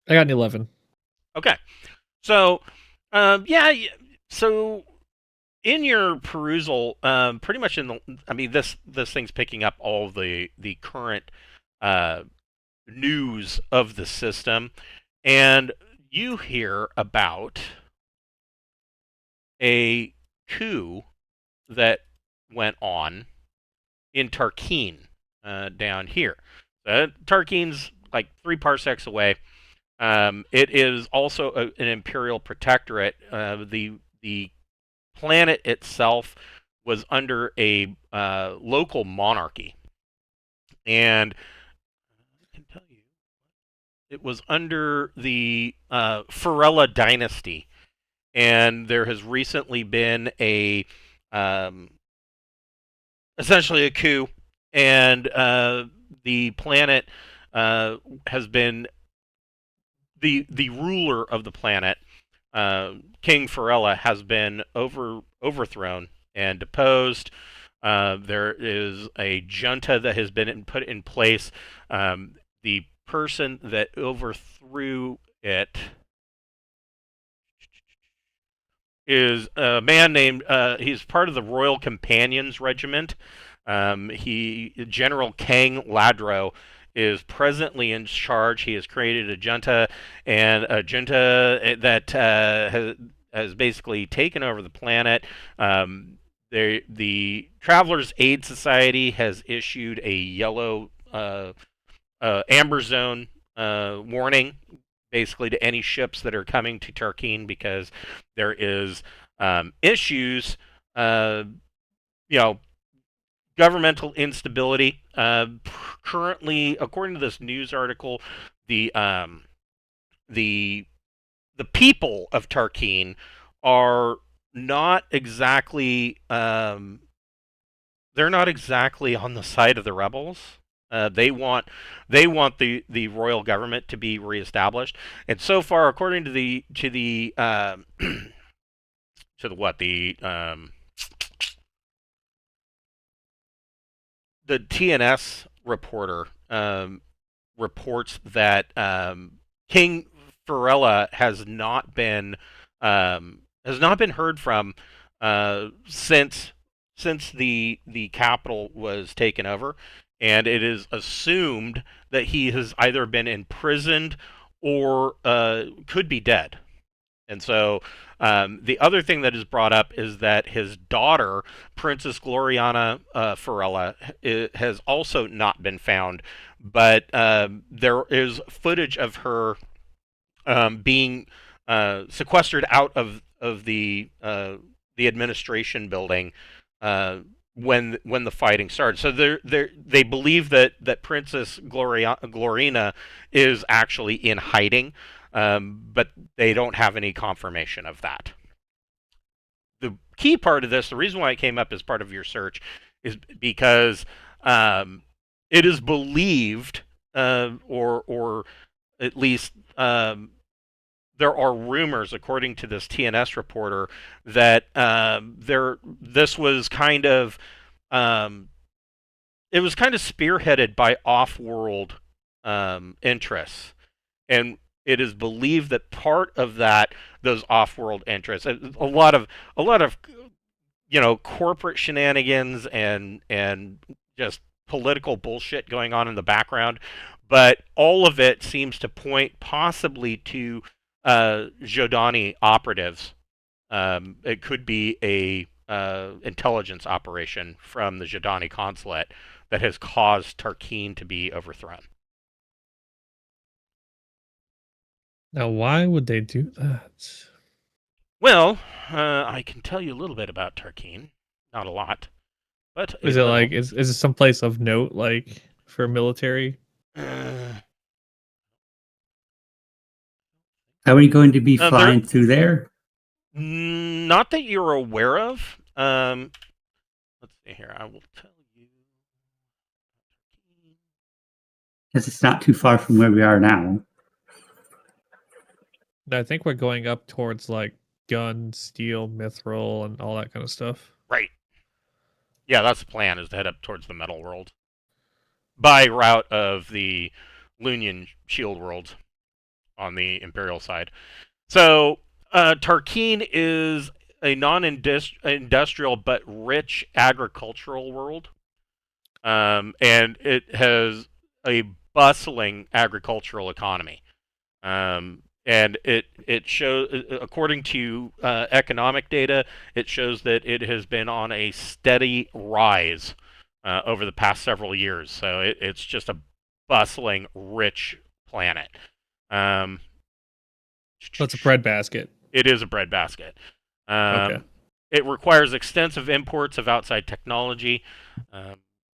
I got an 11. Okay. So, yeah. So in your perusal, pretty much I mean, this thing's picking up all the current uh, news of the system, and you hear about a coup that went on in Tarkeen, down here. Tarkeen's like 3 parsecs away. It is also an imperial protectorate. The planet itself was under a local monarchy, and I can tell you it was under the Farella dynasty. And there has recently been um, essentially a coup, and the planet has been the ruler of the planet, King Farella, has been overthrown and deposed. There is a junta that has been put in place. The person that overthrew it is a man named. He's part of the Royal Companions Regiment. General Kang Ladro is presently in charge. He has created a junta, and a junta that has basically taken over the planet. The Travelers Aid Society has issued a yellow amber zone warning, basically to any ships that are coming to Tarkeen, because there is issues, you know, governmental instability. Currently, according to this news article, the the the people of Tarkeen are not exactly they're not exactly on the side of the rebels. They want the royal government to be reestablished, and so far, according to to the what the TNS reporter, reports that King Farella has not been heard from since the capital was taken over, and it is assumed that he has either been imprisoned or could be dead. And so the other thing that is brought up is that his daughter, Princess Gloriana Farella, has also not been found, but there is footage of her being sequestered out of the administration building when the fighting started. So they believe that Princess Glorina is actually in hiding, but they don't have any confirmation of that. The key part of this, the reason why it came up as part of your search, is because it is believed, or at least there are rumors, according to this TNS reporter, that this was kind of it was kind of spearheaded by off-world interests, and it is believed that part of those off-world interests, a lot of corporate shenanigans and just political bullshit going on in the background, but all of it seems to point possibly to Jodani operatives. It could be a intelligence operation from the Jodani consulate that has caused Tarkeen to be overthrown. Now, why would they do that? Well, I can tell you a little bit about Tarkeen. Not a lot, but a Is it little. like is it some place of note, like for military? Are we going to be There, flying through there? not that you're aware of. Let's see here. I will tell you. Because it's not too far from where we are now. I think we're going up towards like gun, steel, mithril, and all that kind of stuff. Right. Yeah, that's the plan, is to head up towards the metal world by route of the Lunian shield world on the Imperial side. So, Tarkeen is a non-industrial but rich agricultural world, and it has a bustling agricultural economy. And it shows, according to economic data, it shows that it has been on a steady rise over the past several years. So it's just a bustling, rich planet. Um, So it's a breadbasket. it is a breadbasket. Okay. It requires extensive imports of outside technology.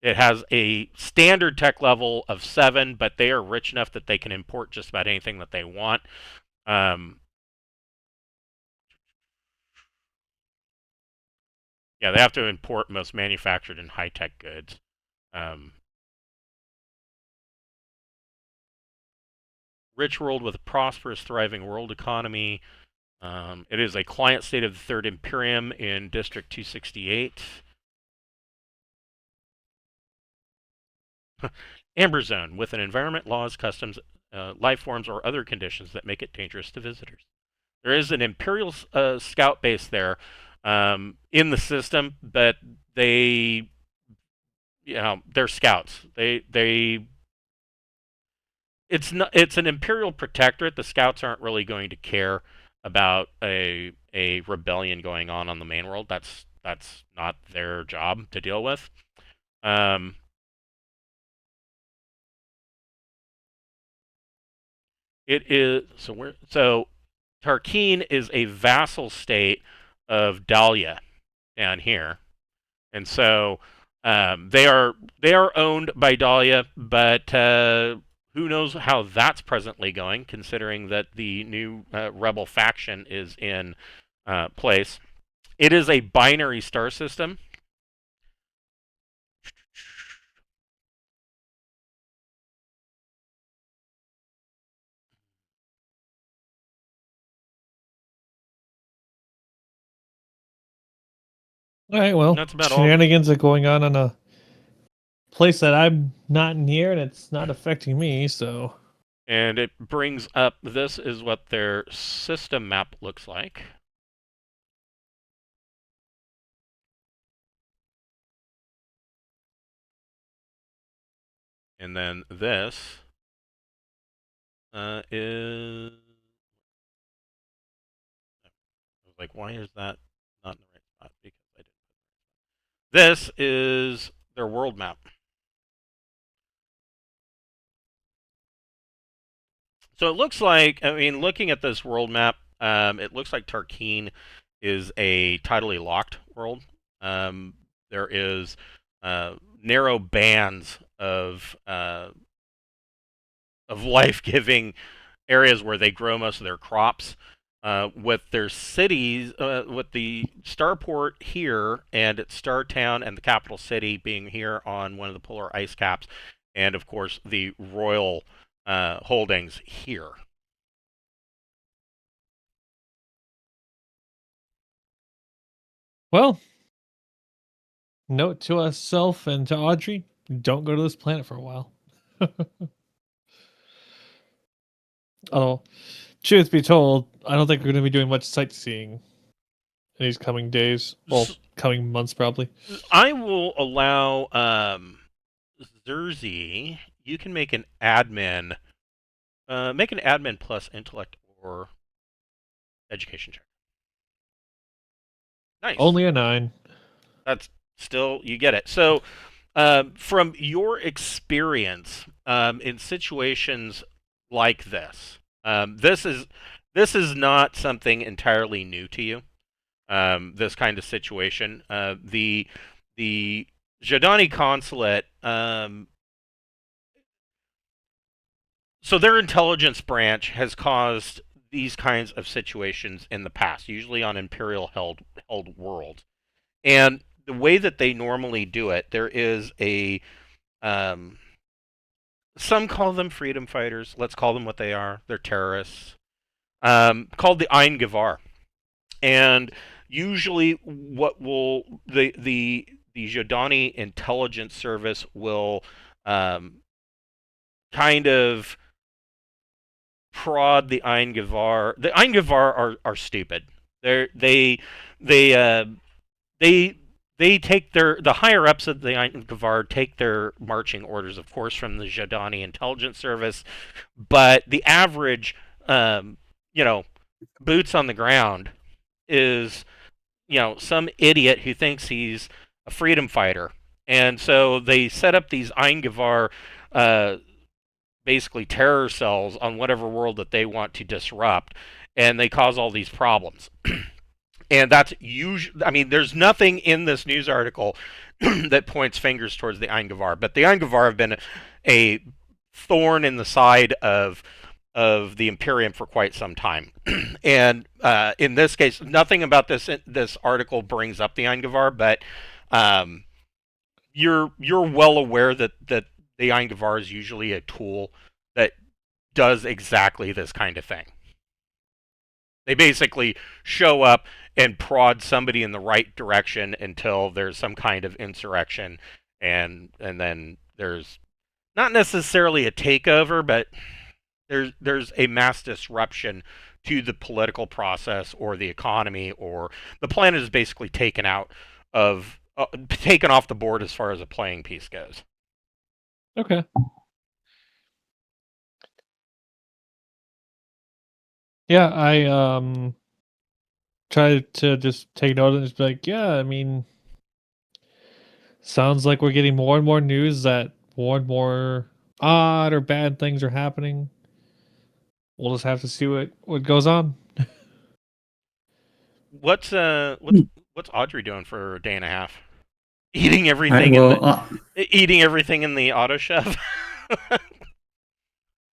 It has a standard tech level of 7, but they are rich enough that they can import just about anything that they want. Yeah, they have to import most manufactured and high-tech goods. Rich world with a prosperous, thriving world economy. It is a client state of the Third Imperium in District 268. Amber Zone, with an environment, laws, customs, life forms, or other conditions that make it dangerous to visitors. There is an Imperial scout base there in the system, but they're scouts. It's an Imperial protectorate. The scouts aren't really going to care about a rebellion going on the main world. That's not their job to deal with. It is so Tarkeen is a vassal state of Dahlia down here, and so they are owned by Dahlia, but who knows how that's presently going, considering that the new rebel faction is in place. It is a binary star system. All right. Well, That's about all. shenanigans are going on in a place that I'm not near, and it's not affecting me. So. And it brings up, this is what their system map looks like. And then this is... I was like, why is that not in the right spot? Because I didn't. This is their world map. So it looks like, I mean, looking at this world map, it looks like Tarkeen is a tidally locked world. There is narrow bands of life-giving areas where they grow most of their crops. With their cities, with the starport here and its star town and the capital city being here on one of the polar ice caps, and of course the royal holdings here. Well, note to ourselves and to Audrey: don't go to this planet for a while. Oh, truth be told, I don't think we're going to be doing much sightseeing in these coming days. Well, coming months probably. I will allow Zerzi. You can make an admin. Make an admin plus intellect or education check. Nice. Only a 9. That's still, you get it. So, from your experience in situations like this, this is not something entirely new to you. This kind of situation, the Jadani consulate. So their intelligence branch has caused these kinds of situations in the past, usually on imperial held worlds. And the way that they normally do it, there is a um, some call them freedom fighters. Let's call them what they are. They're terrorists. Called the Ein Gevar. And usually, what will the Jordani intelligence service will kind of prod the Ein Gevar. The Ein Gevar are stupid. They they they take the higher ups of the Ein Gevar take their marching orders, of course, from the Jordani intelligence service, but the average, you know, boots on the ground is, some idiot who thinks he's a freedom fighter. And so they set up these Ein Gevar, basically terror cells on whatever world that they want to disrupt, and they cause all these problems. And that's usually, I mean, there's nothing in this news article that points fingers towards the Ein Gevar, but the Ein Gevar have been a thorn in the side of the Imperium for quite some time. And in this case, nothing about this article brings up the Ein Gevar, but you're well aware that the Ein Gevar is usually a tool that does exactly this kind of thing. They basically show up and prod somebody in the right direction until there's some kind of insurrection, and then there's not necessarily a takeover, but there's a mass disruption to the political process or the economy, or the planet is basically taken off the board as far as a playing piece goes. Okay. Yeah, I try to just take note and just be like, yeah, I mean, sounds like we're getting more and more news that more and more odd or bad things are happening. We'll just have to see what goes on. What's Audrey doing for a day and a half? Eating All right, everything well, eating everything in the auto chef.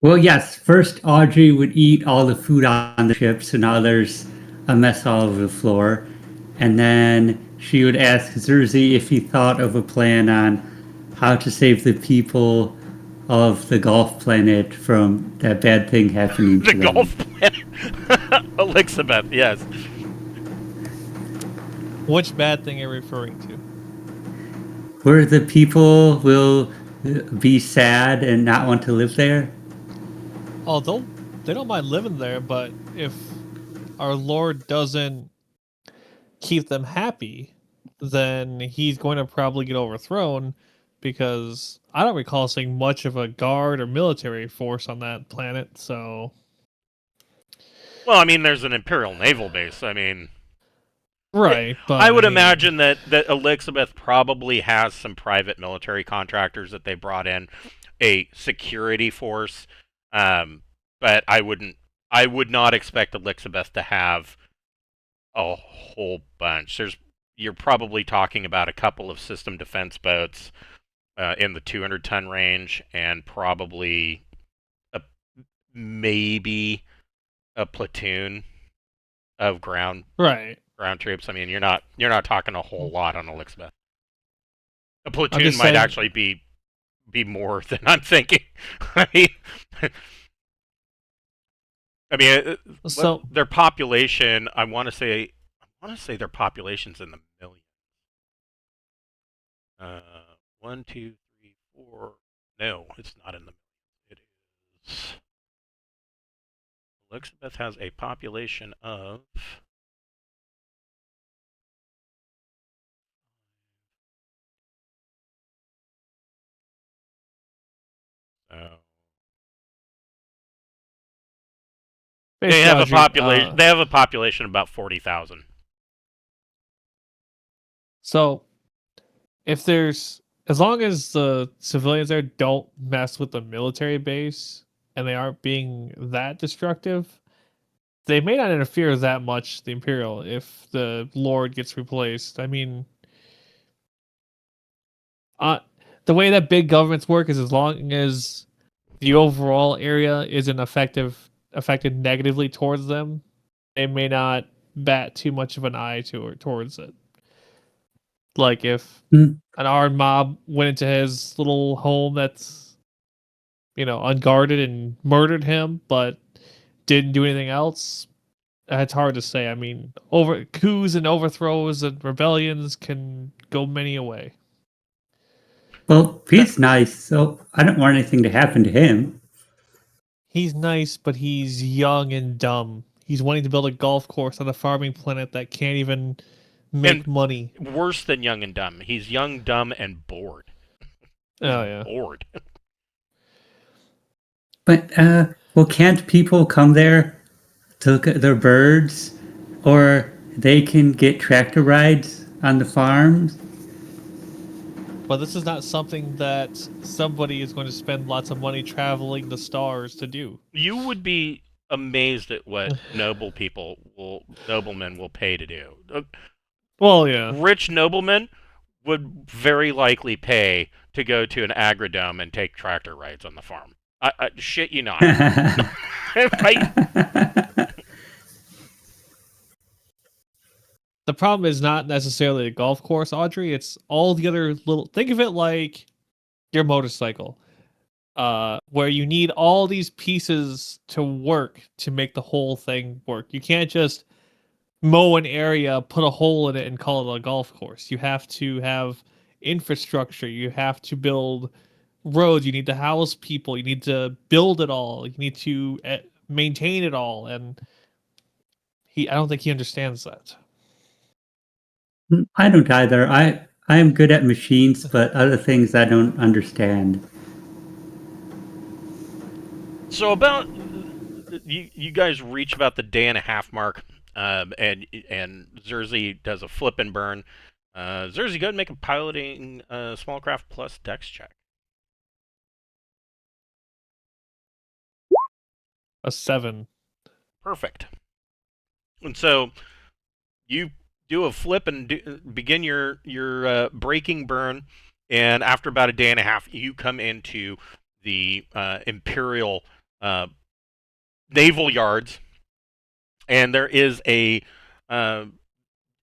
well, yes. First, Audrey would eat all the food on the ship, so now there's a mess all over the floor. And then she would ask Zerzy if he thought of a plan on how to save the people of the golf planet from that bad thing happening The to them. golf planet. Elizabeth, yes. Which bad thing are you referring to? Where the people will be sad and not want to live there. Oh, they don't mind living there, but if our Lord doesn't keep them happy, then he's going to probably get overthrown, because I don't recall seeing much of a guard or military force on that planet, so... Well, I mean, there's an Imperial naval base. I mean, Right, but I would mean, imagine that Elizabeth probably has some private military contractors that they brought in, a security force. But I would not expect Elizabeth to have a whole bunch. You're probably talking about a couple of system defense boats in the 200-ton range, and probably maybe a platoon of ground right. troops. I mean, you're not talking a whole lot on Elizabeth. A platoon just might saying- actually be more than I'm thinking. I mean, So their population. I want to say their population's in the millions. 1, 2, 3, 4. No, it's not in the millions. It is. Elizabeth has a population of. They have a population. They have a population of about 40,000. So if there's, as long as the civilians there don't mess with the military base and they aren't being that destructive, they may not interfere that much, the Imperial, if the Lord gets replaced. I mean, the way that big governments work is, as long as the overall area is an effective affected negatively towards them, they may not bat too much of an eye towards it. Like if Hmm. an armed mob went into his little home that's, unguarded and murdered him, but didn't do anything else, it's hard to say. I mean, over coups and overthrows and rebellions can go many a way. Well, That, he's nice, so I don't want anything to happen to him. He's nice, but he's young and dumb. He's wanting to build a golf course on a farming planet that can't even make and money. worse than young and dumb. He's young, dumb, and bored. He's Oh yeah. bored. But, well, can't people come there to look at their birds? Or they can get tractor rides on the farms? But this is not something that somebody is going to spend lots of money traveling the stars to do. You would be amazed at what noblemen will pay to do. Well, yeah. Rich noblemen would very likely pay to go to an agrodome and take tractor rides on the farm. I shit you not. The problem is not necessarily a golf course, Audrey. It's all the other little. Think of it like your motorcycle, where you need all these pieces to work to make the whole thing work. You can't just mow an area, put a hole in it, and call it a golf course. You have to have infrastructure. You have to build roads. You need to house people. You need to build it all. You need to maintain it all. And I don't think he understands that. I don't either. I am good at machines, but other things I don't understand. So about you guys reach about the day and a half mark, and Zerzy does a flip and burn. Zerzy, go ahead and make a piloting small craft plus dex check. A 7. Perfect. And so you do a flip and begin your braking burn, and after about a day and a half, you come into the Imperial naval yards, and there is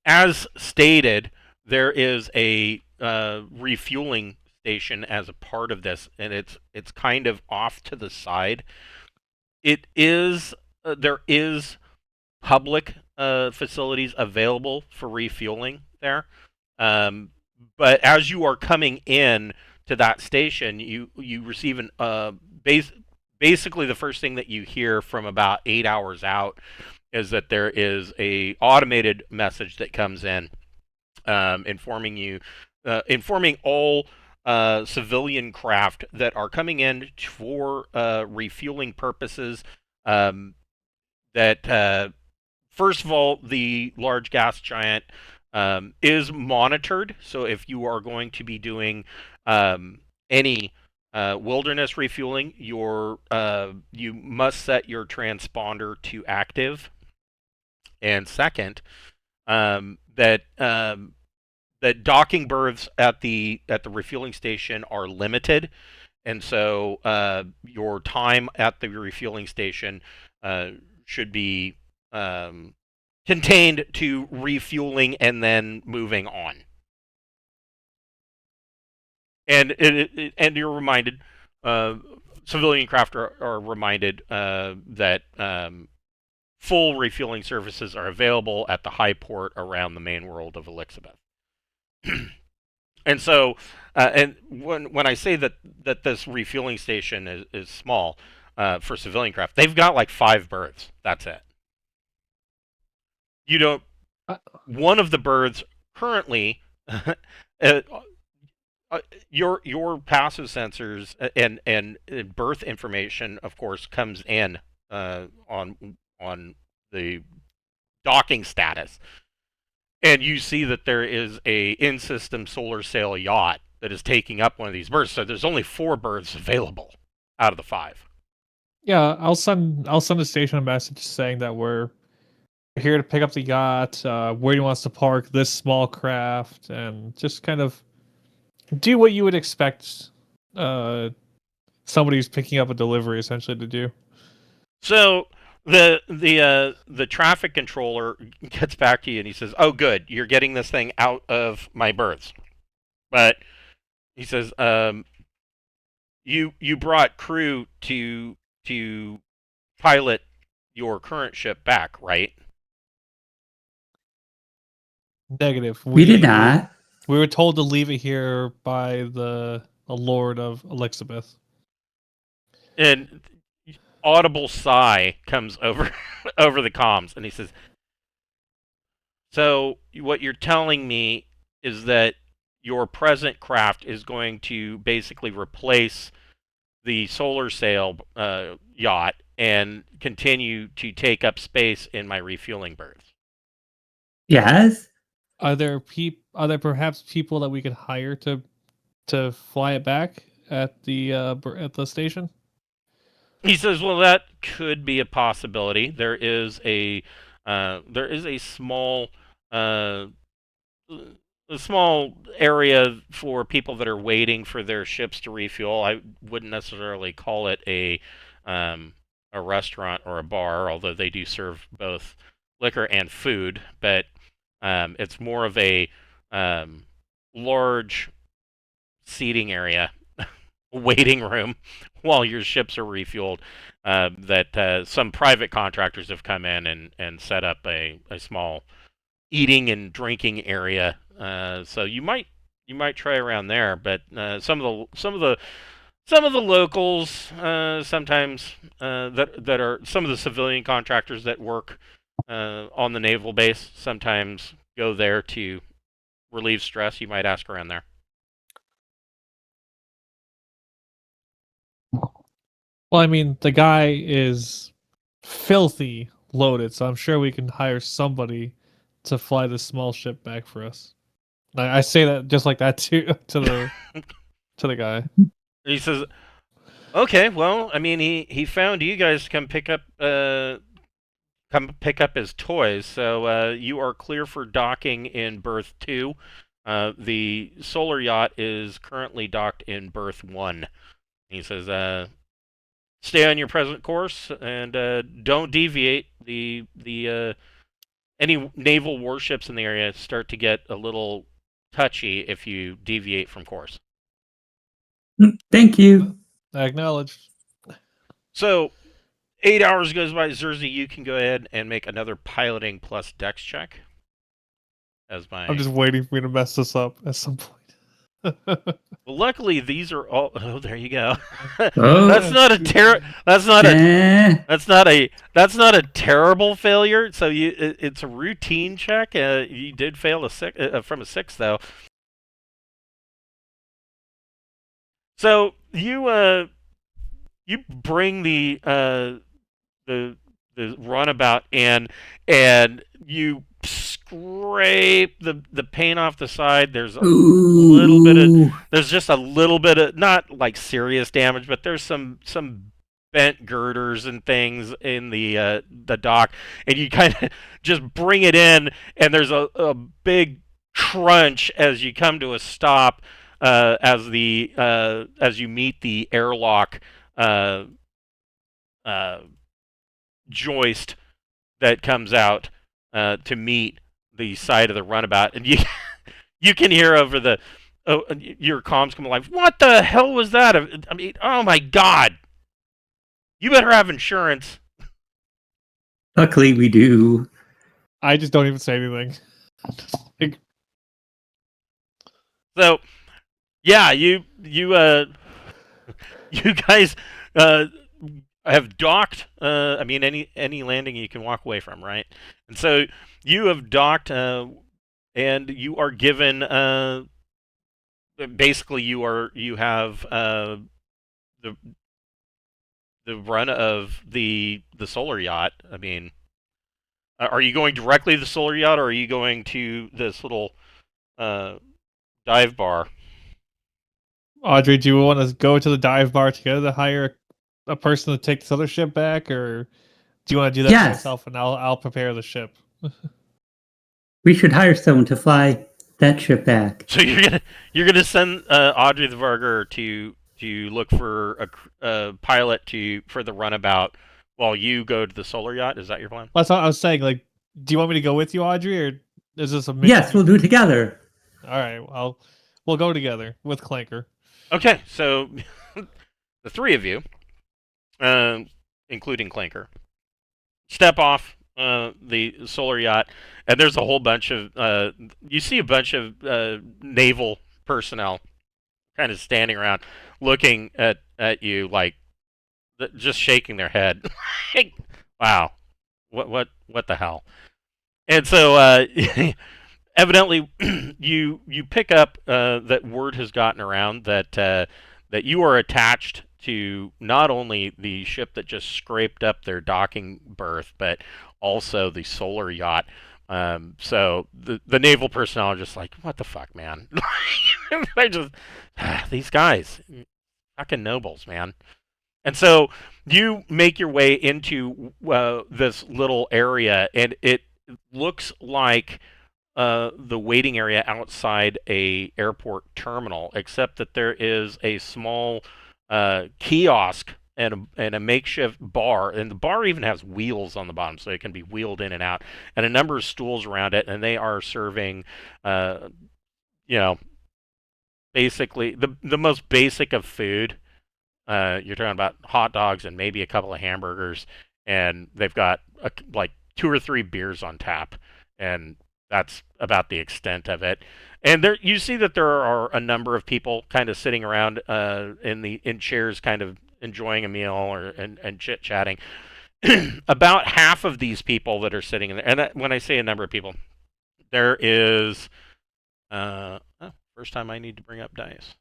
as stated, there is a refueling station as a part of this, and it's kind of off to the side. It is there is public facilities available for refueling there, but as you are coming in to that station, you receive an basically the first thing that you hear from about 8 hours out is that there is a automated message that comes in, informing all civilian craft that are coming in for refueling purposes. That first of all, the large gas giant is monitored. So if you are going to be doing any wilderness refueling, you must set your transponder to active. And second, that docking berths at the refueling station are limited, and so your time at the refueling station should be contained to refueling and then moving on. And you're reminded, civilian craft are reminded that full refueling services are available at the high port around the main world of Elixabeth. And so, and when I say that this refueling station is small for civilian craft, they've got like 5 berths. That's it. You don't. One of the berths currently, your passive sensors and berth information, of course, comes in on the docking status, and you see that there is a in-system solar sail yacht that is taking up one of these berths. So there's only 4 berths available out of the 5. Yeah, I'll send a station message saying that we're here to pick up the yacht. Where he wants to park this small craft, and just kind of do what you would expect somebody who's picking up a delivery essentially to do. So The traffic controller gets back to you and he says, "Oh, good, you're getting this thing out of my berths." But he says, "You brought crew to pilot your current ship back, right?" Negative. We did not. We were told to leave it here by the Lord of Elizabeth. And audible sigh comes over over the comms, and he says, "So what you're telling me is that your present craft is going to basically replace the solar sail yacht and continue to take up space in my refueling berths." Yes. Are there perhaps people that we could hire to fly it back at the station? He says, "Well, that could be a possibility. There is uh, a small area for people that are waiting for their ships to refuel. I wouldn't necessarily call it a restaurant or a bar, although they do serve both liquor and food. But it's more of a large seating area, waiting room, while your ships are refueled. That some private contractors have come in and set up a small eating and drinking area. So you might try around there, but some of the locals sometimes that are some of the civilian contractors that work on the naval base sometimes go there to relieve stress. You might ask around there. Well, I mean, the guy is filthy loaded, so I'm sure we can hire somebody to fly this small ship back for us. I say that just like that to the guy. He says, "Okay, well, I mean, he found you guys to come pick up his toys. So you are clear for docking in berth 2. The solar yacht is currently docked in berth 1." He says, "Stay on your present course and don't deviate. The any naval warships in the area start to get a little touchy if you deviate from course." Thank you. I acknowledge. So 8 hours goes by. Zerzy, you can go ahead and make another piloting plus dex check. As my I'm just waiting for me to mess this up at some point. Well, luckily these are all. Oh, there you go. Oh, That's not a ter- That's not a. eh. That's not a terrible failure. So it's a routine check. You did fail from a 6 though. So you bring the the runabout in, and you scrape the paint off the side. Ooh. There's just a little bit of, not like serious damage, but there's some bent girders and things in the dock, and you kind of just bring it in, and there's a big crunch as you come to a stop, as you meet the airlock uh, uh, joist that comes out to meet the side of the runabout, and you you can hear over your comms come alive. What the hell was that? I mean, oh my god! You better have insurance. Luckily, we do. I just don't even say anything. So yeah, you guys have docked. I mean, any landing you can walk away from, right? And so you have docked, and you are given. Basically, you have the the run of the solar yacht. I mean, are you going directly to the solar yacht, or are you going to this little uh, dive bar? Audrey, do you want to go to the dive bar together to hire a person to take this other ship back, or do you want to do that Yes. yourself and I'll prepare the ship? We should hire someone to fly that ship back. So you're gonna send Audrey the Varger to look for a pilot for the runabout while you go to the solar yacht. Is that your plan? That's what I was saying. Like, do you want me to go with you, Audrey, or is this a mission? Yes, we'll do it together. All right. Well, we'll go together with Clanker. Okay, so the three of you, including Clinker, step off the solar yacht, and there's a whole bunch of you see a bunch of naval personnel kind of standing around, looking at you like just shaking their head. Wow, what the hell? And so evidently you pick up that word has gotten around that you are attached to not only the ship that just scraped up their docking berth, but also the solar yacht. So the naval personnel are just like, what the fuck, man? They just these guys, fucking nobles, man. And so you make your way into this little area, and it looks like the waiting area outside a airport terminal, except that there is a small kiosk and a makeshift bar, and the bar even has wheels on the bottom, so it can be wheeled in and out, and a number of stools around it, and they are serving, you know, basically the most basic of food. You're talking about hot dogs and maybe a couple of hamburgers, and they've got like 2 or 3 beers on tap, and that's about the extent of it. And there, you see that there are a number of people kind of sitting around in chairs, kind of enjoying a meal and chit chatting. About half of these people that are sitting in there, and when I say a number of people, there is. First time I need to bring up dice.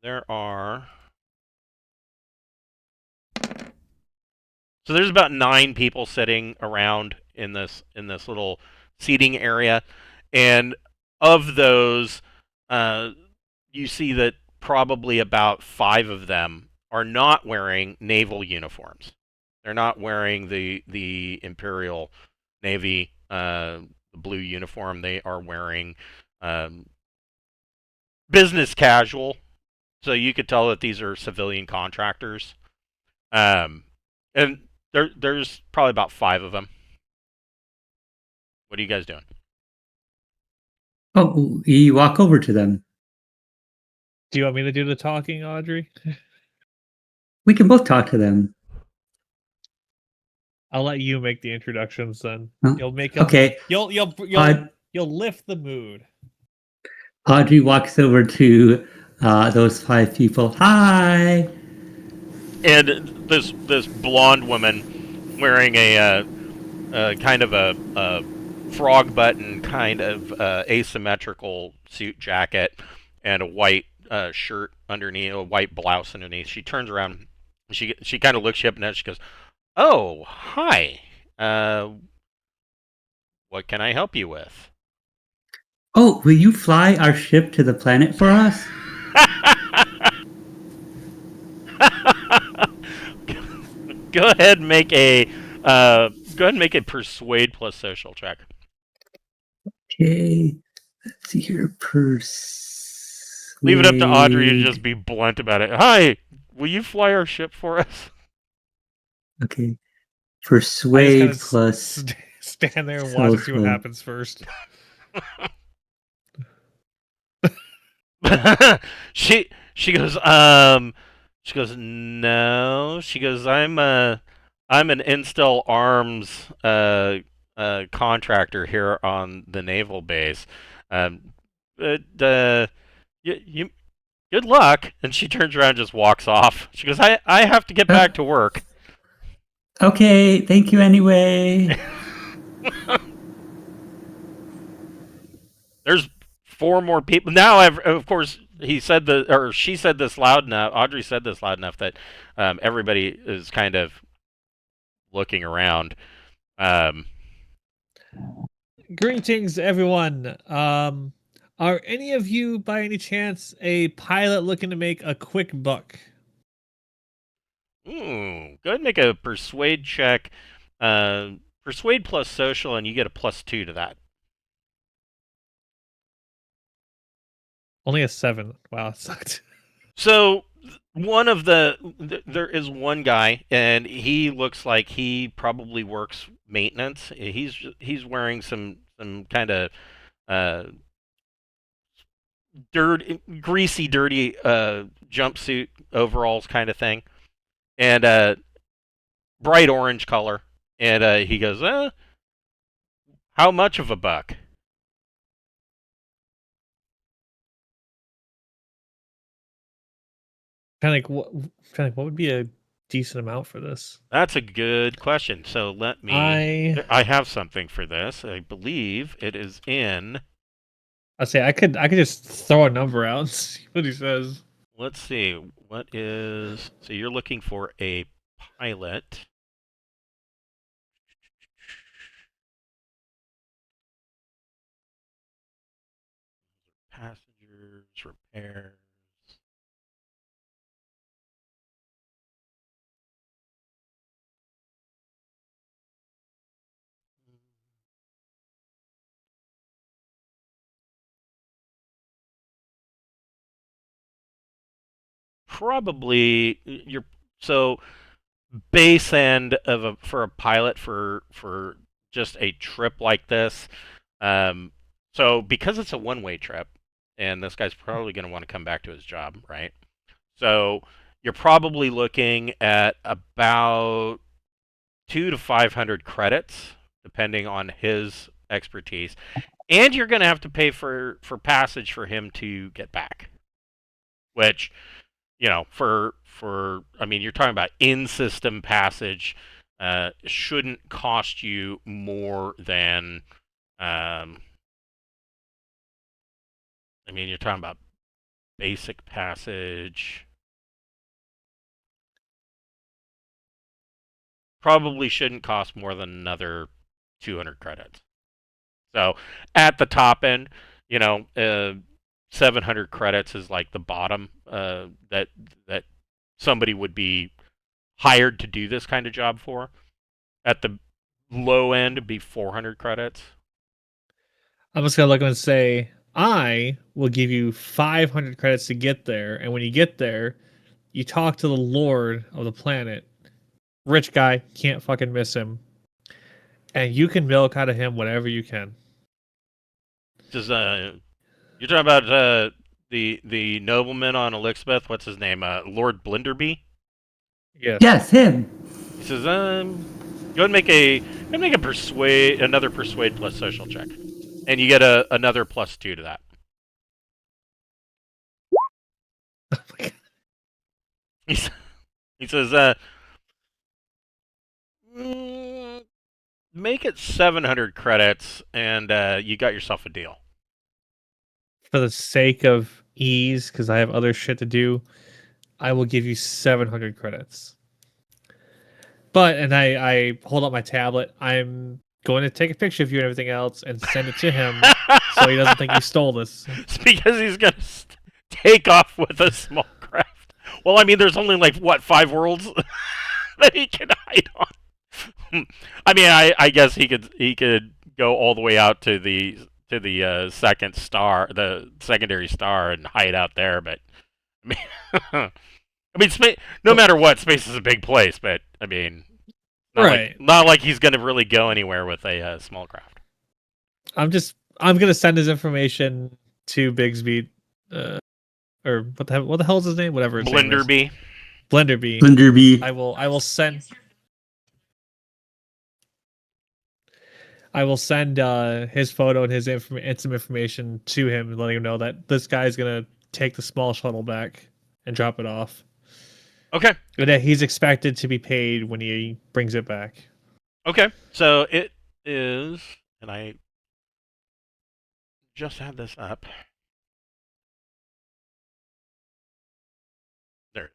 There are. So there's about 9 people sitting around in this little seating area, and of those, you see that probably about 5 of them are not wearing naval uniforms. They're not wearing the Imperial Navy blue uniform. They are wearing business casual. So you could tell that these are civilian contractors. And there's probably about 5 of them. What are you guys doing? Oh, you walk over to them. Do you want me to do the talking, Audrey? We can both talk to them. I'll let you make the introductions then. Oh, You'll make them. okay. You'll lift the mood. Audrey walks over to those 5 people. Hi. And this blonde woman wearing a kind of a frog button kind of asymmetrical suit jacket and a white shirt underneath, a white blouse underneath. She turns around. She kind of looks you up and down. She goes, "Oh, hi. What can I help you with?" Oh, will you fly our ship to the planet for us? Go ahead and make a persuade plus social check. Okay. Let's see here. Leave it up to Audrey to just be blunt about it. Hi, will you fly our ship for us? Okay. Persuade I plus. stand there and watch and see what social. happens first. she goes no. She goes, I'm an Instel Arms contractor here on the naval base. But you good luck. And she turns around and just walks off. She goes, I have to get back to work. Okay, thank you anyway. There's 4 more people now. Of course, she said this loud enough. Audrey said this loud enough that everybody is kind of looking around. Greetings, everyone. Are any of you, by any chance, a pilot looking to make a quick buck? Go ahead and make a persuade check. Persuade plus social, and you get a +2 to that. Only a 7. Wow, it sucked. So one of there is one guy, and he looks like he probably works maintenance. He's wearing some kind of uh, greasy, dirty jumpsuit overalls kind of thing, and bright orange color. And he goes, "How much of a buck?" What would be a decent amount for this? That's a good question. So let me. I I have something for this. I believe it is in. I say I could just throw a number out and see what he says. Let's see. What is. So you're looking for a pilot. Passengers, repairs. Probably you're. So base end of a for a pilot for just a trip like this. Um, so because it's a one-way trip, and this guy's probably going to want to come back to his job, right? So you're probably looking at about 2 to 500 credits, depending on his expertise, and you're going to have to pay for passage for him to get back, which for I mean, you're talking about in-system passage. Shouldn't cost you more than um, I mean, you're talking about basic passage. Probably shouldn't cost more than another 200 credits. So at the top end, you know, 700 credits is like the bottom that somebody would be hired to do this kind of job for. At the low end, it'd be 400 credits. I'm just gonna look and say I will give you 500 credits to get there, and when you get there, you talk to the Lord of the planet. Rich guy, can't fucking miss him, and you can milk out of him whatever you can. Just you're talking about the nobleman on Elizabeth. What's his name? Lord Blinderby. Yes. Yes, him. He says, go and make a persuade another persuade plus social check, and you get another +2 to that. He, he says, mm, make it 700 credits, and you got yourself a deal. For the sake of ease, because I have other shit to do, I will give you 700 credits. But and I hold up my tablet. I'm going to take a picture of you and everything else and send it to him so he doesn't think you stole this. It's because he's gonna take off with a small craft. Well, I mean, there's only like what 5 worlds that he can hide on. I mean, I guess he could go all the way out to the second star, the secondary star, and hide out there. But I mean, I mean, no Well, matter what, space is a big place. But I mean, right. not like he's gonna really go anywhere with a small craft. I'm gonna send his information to Bigsby, or what the hell is his name? Whatever his name is, Blinderby. Blenderby. Blinderby. I will send his photo and and some information to him, letting him know that this guy's gonna take the small shuttle back and drop it off, Okay. and that he's expected to be paid when he brings it back. Okay. So it is, and I just had this up. There.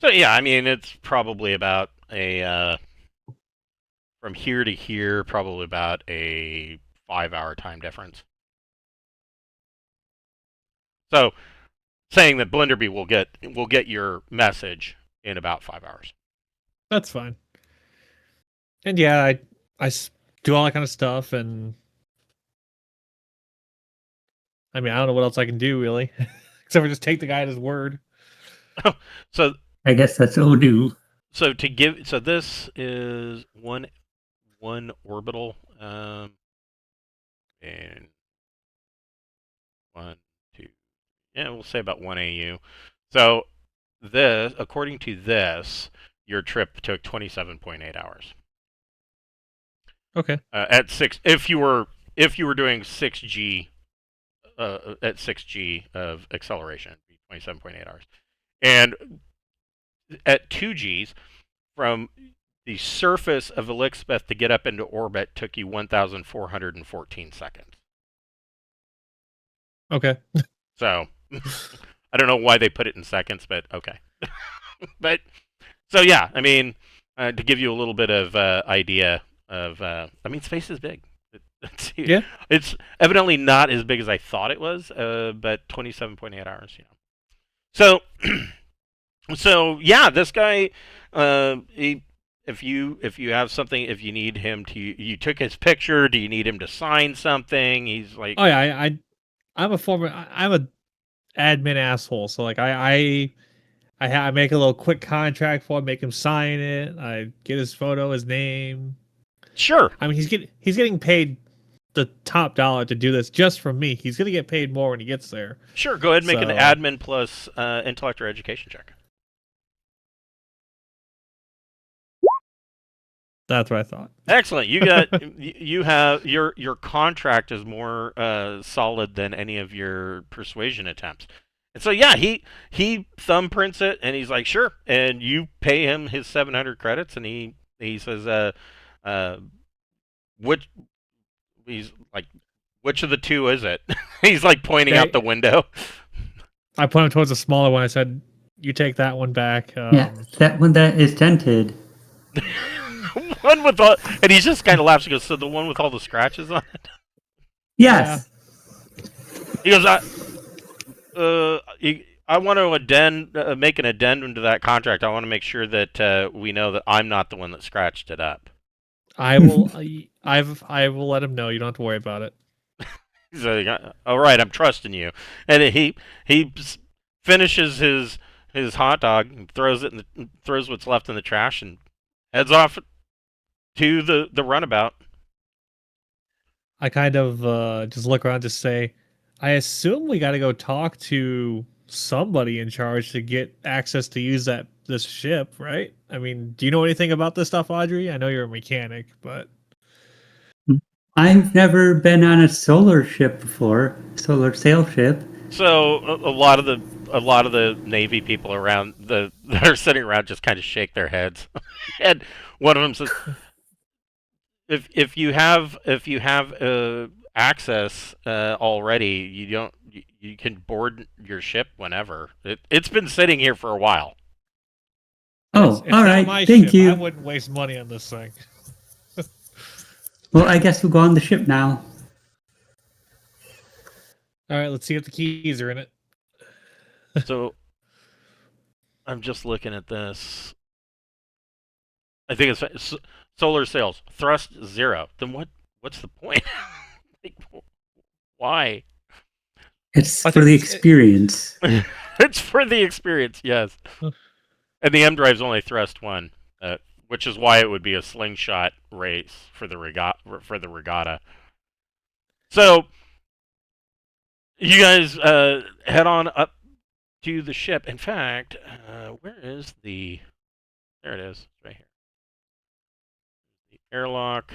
So yeah, I mean it's probably about a from here to here, probably about a 5 hour time difference. So saying that Blinderby will get your message in about 5 hours. That's fine. And yeah, I do all that kind of stuff, and I mean, I don't know what else I can do really, except for just take the guy at his word. so I guess that's Odoo. so this is one orbital and one two, yeah, we'll say about 1 AU. So this, according to this, your trip took 27.8 hours. Okay. At six, if you were doing 6G at 6G of acceleration, it'd be 27.8 hours. And at 2Gs, from the surface of Elizabeth to get up into orbit took you 1,414 seconds. Okay. So I don't know why they put it in seconds, but okay. But so yeah, I mean, to give you a little bit of idea of, I mean, space is big. Yeah. It's evidently not as big as I thought it was, but 27.8 hours, you know. So, so yeah, this guy, if you have something, if you need him to, you took his picture. Do you need him to sign something? He's like, Oh yeah, I'm a former I'm a admin asshole. So like I make a little quick contract for him, make him sign it. I get his photo, his name. sure, I mean, he's getting paid the top dollar to do this just from me. He's gonna get paid more when he gets there. sure. Go ahead and make an So admin plus intellect or education check. that's what I thought. Excellent. You got you have your contract is more solid than any of your persuasion attempts. And so yeah, he thumbprints it and he's like, "Sure." And you pay him his 700 credits and he says uh which he's like, "Which of the two is it?" He's like pointing out the They, window. I put him towards a smaller one. I said, "You take that one back." Yeah, that one that is dented. One with all, and he just kind of laughs and goes, "So the one with all the scratches on it?" Yeah. Yes. He goes, I want to make an addendum to that contract. I want to make sure that we know that I'm not the one that scratched it up. I will. I will let him know. You don't have to worry about it. He's like, all right, I'm trusting you. And he finishes his hot dog, and throws what's left in the trash, and heads off to the runabout. I kind of just look around to say, I assume we got to go talk to somebody in charge to get access to use this ship, right? I mean, do you know anything about this stuff, Audrey? I know you're a mechanic, but I've never been on a solar ship before, solar sail ship. So a lot of the Navy people around that are sitting around just kind of shake their heads, and one of them says, if you have access already, you can board your ship whenever. It's been sitting here for a while. Oh, it's all not my right. Thank ship. I you. wouldn't waste money on this thing. Well, I guess we'll go on the ship now. All right, let's see if the keys are in it. So I'm just looking at this. I think it's solar sails thrust 0. Then what's the point? Like, why? It's I for think the experience. It's for the experience, yes. And the M drive's only thrust 1, which is why it would be a slingshot race for the regatta. So you guys head on up to the ship. In fact, where is the? There it is, right here. The airlock.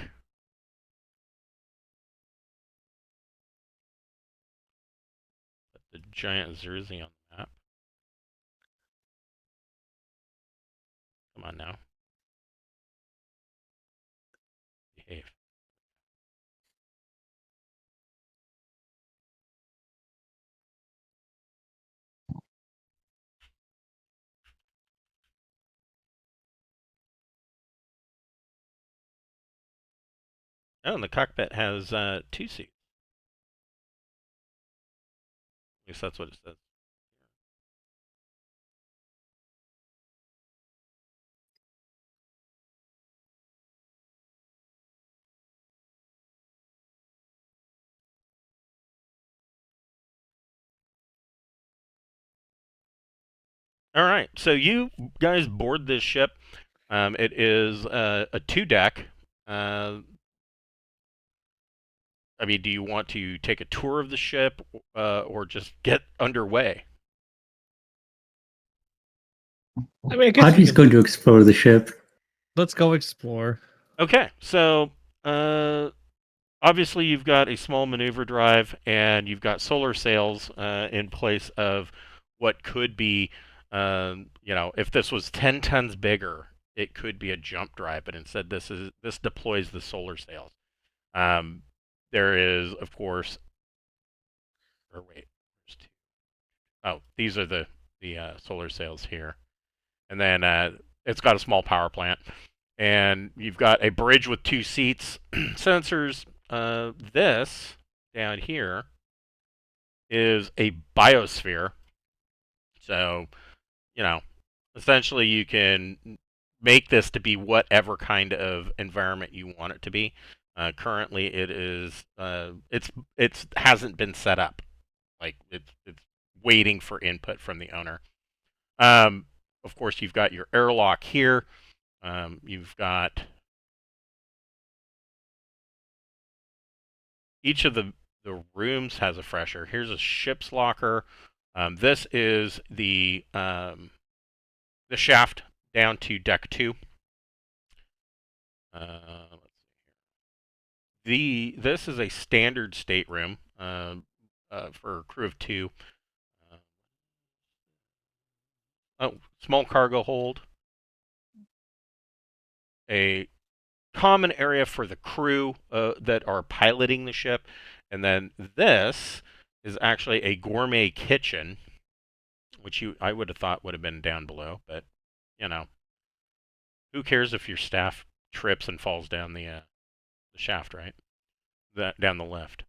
The giant Zersey on the map. Come on now, behave. Oh, and the cockpit has 2 seats. least that's what it says. All right, so you guys board this ship. It is a 2-deck. I mean, do you want to take a tour of the ship or just get underway? I mean, I guess we Audrey's could. going to explore the ship. Let's go explore. Okay, so obviously you've got a small maneuver drive and you've got solar sails in place of what could be, if this was 10 tons bigger, it could be a jump drive, but instead this deploys the solar sails. There is, of course, or wait, oh, these are the solar sails here, and then it's got a small power plant, and you've got a bridge with 2 seats, sensors. This down here is a biosphere, so essentially you can make this to be whatever kind of environment you want it to be. Currently, it is it's hasn't been set up. Like it's waiting for input from the owner. Of course, you've got your airlock here. You've got each of the rooms has a fresher. Here's a ship's locker. This is the shaft down to deck 2. This is a standard stateroom for a crew of 2. Oh, small cargo hold. A common area for the crew that are piloting the ship, and then this is actually a gourmet kitchen, which I would have thought would have been down below, but who cares if your staff trips and falls down the shaft, right? Down the lift.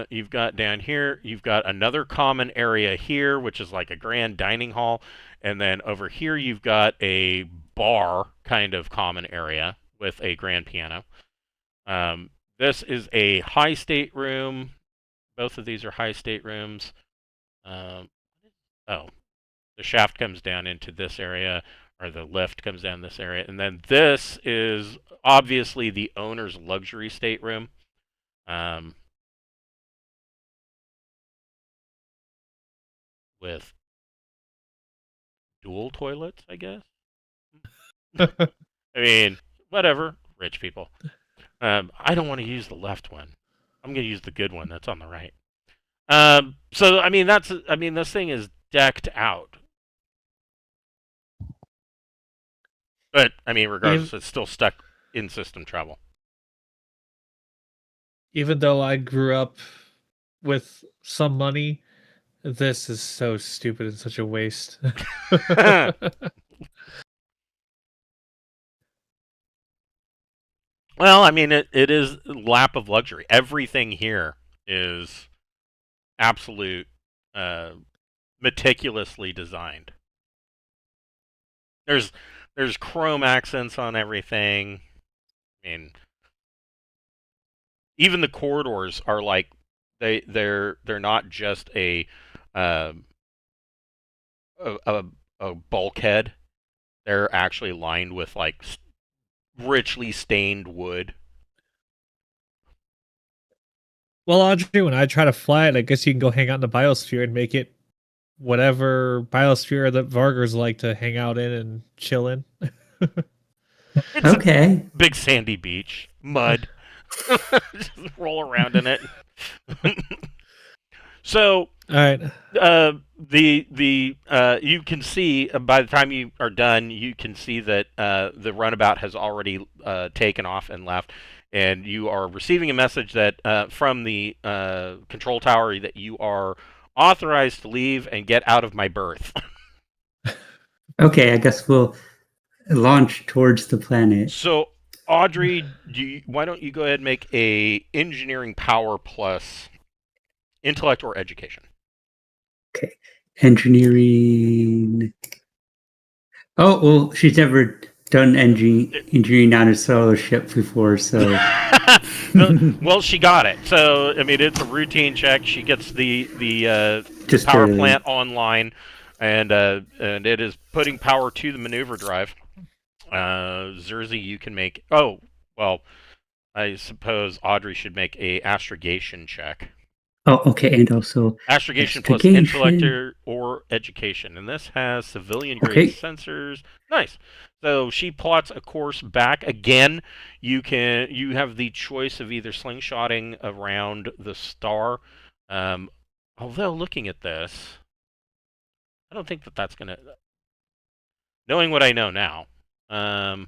You've got down here, you've got another common area here, which is like a grand dining hall. And then over here, you've got a bar kind of common area with a grand piano. This is a high state room. Both of these are high state rooms. Oh, the shaft comes down into this area, or the lift comes down this area. And then this is obviously the owner's luxury stateroom. With dual toilets, I guess. I mean, whatever, rich people. I don't want to use the left one. I'm going to use the good one that's on the right. So I mean, this thing is decked out. But I mean, regardless, it's still stuck in system travel. Even though I grew up with some money, this is so stupid and such a waste. Well, I mean, it is lap of luxury. Everything here is absolute, meticulously designed. There's chrome accents on everything. I mean, even the corridors are like they're not just um, a bulkhead. They're actually lined with like richly stained wood. Well, Audrey, when I try to fly it, I guess you can go hang out in the biosphere and make it whatever biosphere that Vargers like to hang out in and chill in. It's Okay. a big sandy beach, mud. Just roll around in it. So, all right. You can see by the time you are done, you can see that the runabout has already taken off and left, and you are receiving a message that from the control tower that you are authorized to leave and get out of my berth. Okay, I guess we'll launch towards the planet. So, Audrey, why don't you go ahead and make a engineering power plus intellect or education? Okay. Engineering. Oh, well, she's never done engineering on a solo ship before, so. Well, she got it. So I mean, it's a routine check. She gets the Just power barely. plant online, and it is putting power to the maneuver drive. Zerzy, you can make. Oh, well, I suppose Audrey should make a astrogation check. Oh, okay, and also Astrogation plus intellect investigation. or education, and this has civilian grade Okay. sensors. Nice. So she plots a course back again. You have the choice of either slingshotting around the star. Um, Although looking at this, I don't think that that's gonna. Knowing what I know now, um,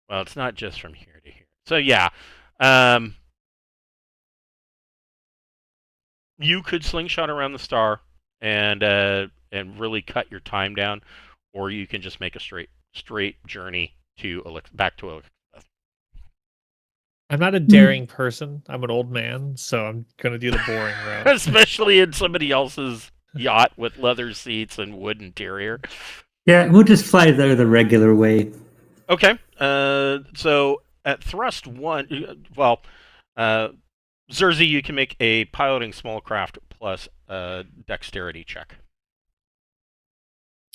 well, it's not just from here to here. So yeah, um, you could slingshot around the star and really cut your time down, or you can just make a straight journey to back to Elixir. I'm not a Hmm. daring person. I'm an old man, so I'm gonna do the boring route. Especially in somebody else's yacht with leather seats and wood interior. Yeah, we'll just fly there the regular way. Okay. So at thrust one, well, uh, Zerzy, you can make a piloting small craft plus dexterity check.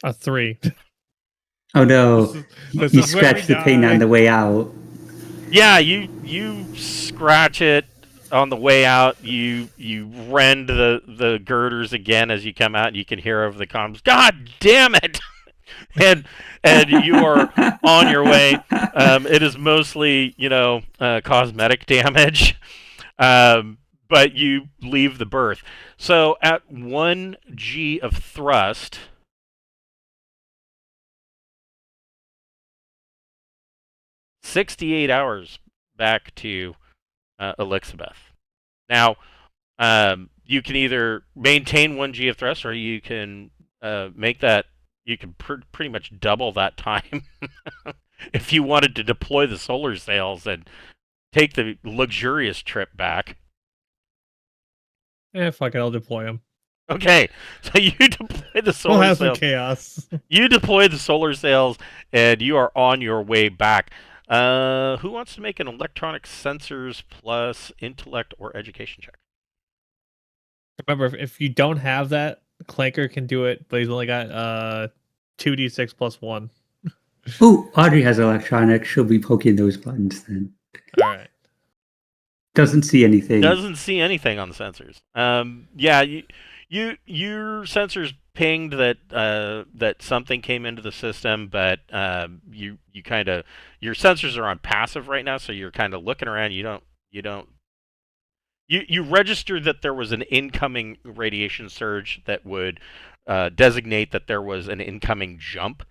A 3. Oh This no, is this you is where we scratched the thing on die. the way out. Yeah, you scratch it on the way out. You rend the girders again as you come out. And you can hear over the comms, "God damn it!" and and you are on your way. It is mostly cosmetic damage, but you leave the berth. So at 1 g of thrust, 68 hours back to Elizabeth. Now, you can either maintain 1 g of thrust, or you can make that. You can pretty much double that time if you wanted to deploy the solar sails and take the luxurious trip back. Fuck it, I'll deploy them. Okay, so you deploy the We'll solar have some sails. chaos. You deploy the solar sails, and you are on your way back. Who wants to make an electronic sensors plus intellect or education check? Remember, if you don't have that, Clanker can do it, but he's only got 2d6 plus 1. Oh, Audrey has electronics. She'll be poking those buttons then. All right. Doesn't see anything. Doesn't see anything on the sensors. Yeah, your sensors pinged that something came into the system, but you kind of your sensors are on passive right now, so you're kind of looking around. You registered that there was an incoming radiation surge that would designate that there was an incoming jump.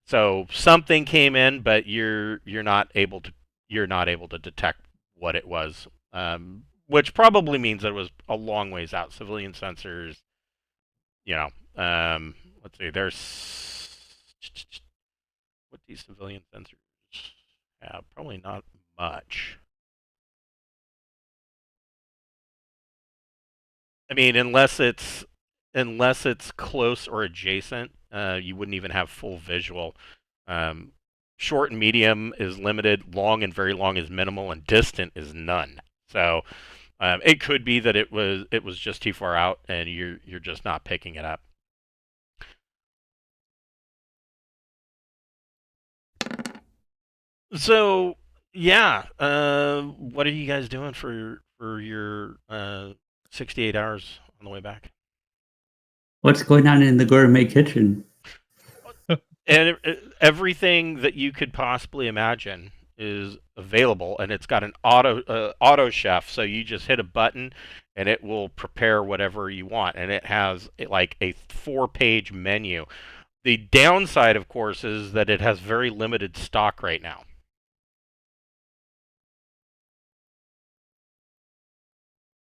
So something came in, but you're not able to detect what it was, which probably means that it was a long ways out. Civilian sensors, you know, let's see, there's what these civilian sensors have, probably not much. I mean, unless it's close or adjacent, you wouldn't even have full visual. Um, Short and medium is limited. Long and very long is minimal, and distant is none. So it could be that it was just too far out, and you're just not picking it up. So yeah, what are you guys doing for your 68 hours on the way back? What's going on in the gourmet kitchen? And everything that you could possibly imagine is available, and it's got an auto chef, so you just hit a button and it will prepare whatever you want, and it has like a 4-page menu. The downside, of course, is that it has very limited stock right now.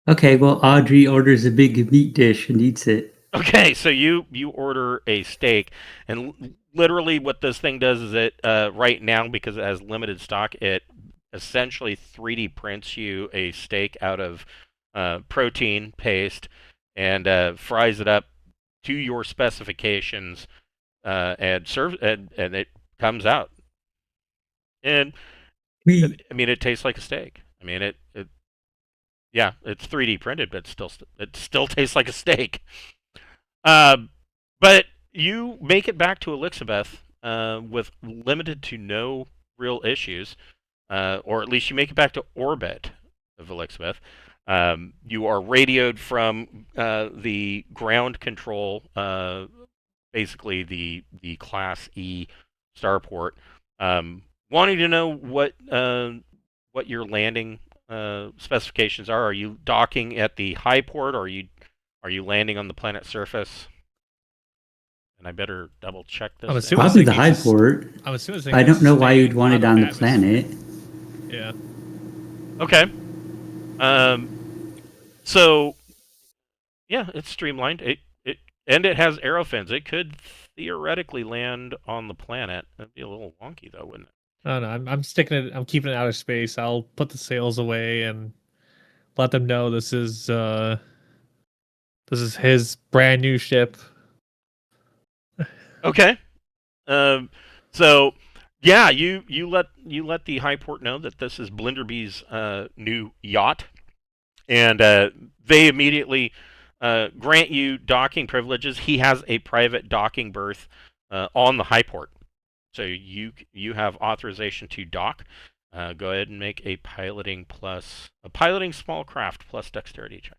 Okay, well, Audrey orders a big meat dish and eats it. Okay, so you order a steak, and literally what this thing does is it right now, because it has limited stock, it essentially 3D prints you a steak out of protein paste, and fries it up to your specifications, and serves, and it comes out. And We I mean, it tastes like a steak. I mean, it yeah, it's 3D printed, but it still tastes like a steak. Um, but you make it back to Elizabeth with limited to no real issues, or at least you make it back to orbit of Elizabeth. You are radioed from the ground control, basically the Class E starport, wanting to know what your landing specifications are. Are you docking at the high port, or are you landing on the planet's surface? And I better double check this I'm thing. assuming probably they the need high to. port. I'm assuming they I need to don't know why stay you'd want out it of on the atmosphere. planet. Yeah. Okay. Um, so yeah, it's streamlined. And it has arrow fins. It could theoretically land on the planet. That'd be a little wonky though, wouldn't it? I don't know. I'm sticking it. I'm keeping it out of space. I'll put the sails away and let them know this is his brand new ship. Okay. Um, so yeah, you let the high port know that this is Blinderby's new yacht, and they immediately grant you docking privileges. He has a private docking berth on the high port, so you have authorization to dock. Go ahead and make a piloting small craft plus dexterity check.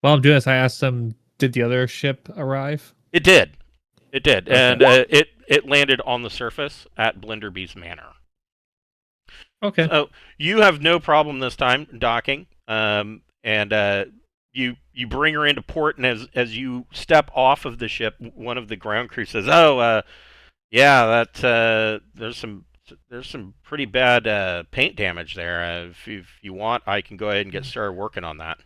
While I'm doing this, I asked them, did the other ship arrive? It did. It did, Okay. and it landed on the surface at Blinderby's Manor. Okay. So you have no problem this time docking, and you bring her into port, and as you step off of the ship, one of the ground crew says, "Oh, yeah, that there's some pretty bad paint damage there. If you want, I can go ahead and get started working on that."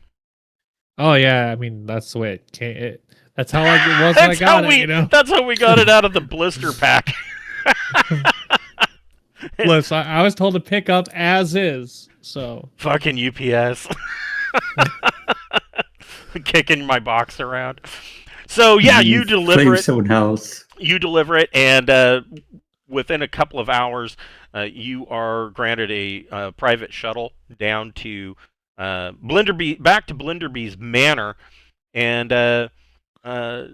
Oh yeah. I mean, that's the way it came. That's how it was when I got it. You know. That's how we got it out of the blister pack. Listen, I was told to pick up as is. So Fucking UPS. Kicking my box around. So yeah, you deliver Blame it. someone else. You deliver it, and within a couple of hours, you are granted a private shuttle down to back to Blinderby's Manor, and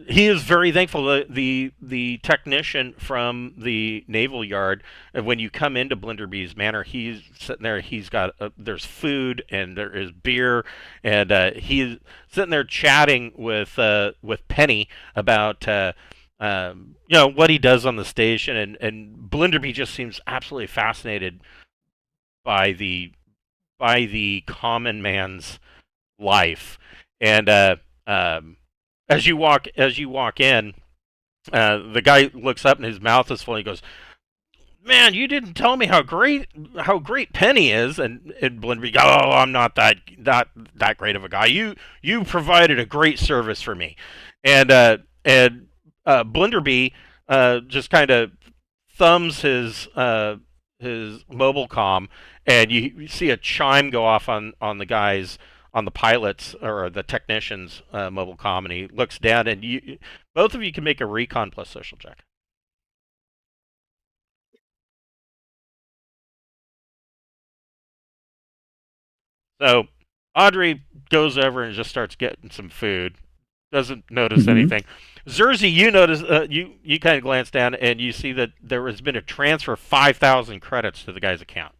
he is very thankful. The technician from the naval yard, when you come into Blinderby's Manor, he's sitting there. He's got there's food and there is beer, and he's sitting there chatting with Penny about what he does on the station, and Blinderby just seems absolutely fascinated by the common man's life, and as you walk in, the guy looks up and his mouth is full. He goes, "Man, you didn't tell me how great Penny is." And Blinderby goes, "Oh, I'm not that great of a guy. You provided a great service for me," and Blinderby just kind of thumbs his mobile comm, and you see a chime go off on the pilot's or the technician's mobile comm, and he looks down, and both of you can make a recon plus social check. So Audrey goes over and just starts getting some food. Doesn't notice Hmm. anything. Zerzy, you notice you kind of glance down and you see that there has been a transfer of 5,000 credits to the guy's account.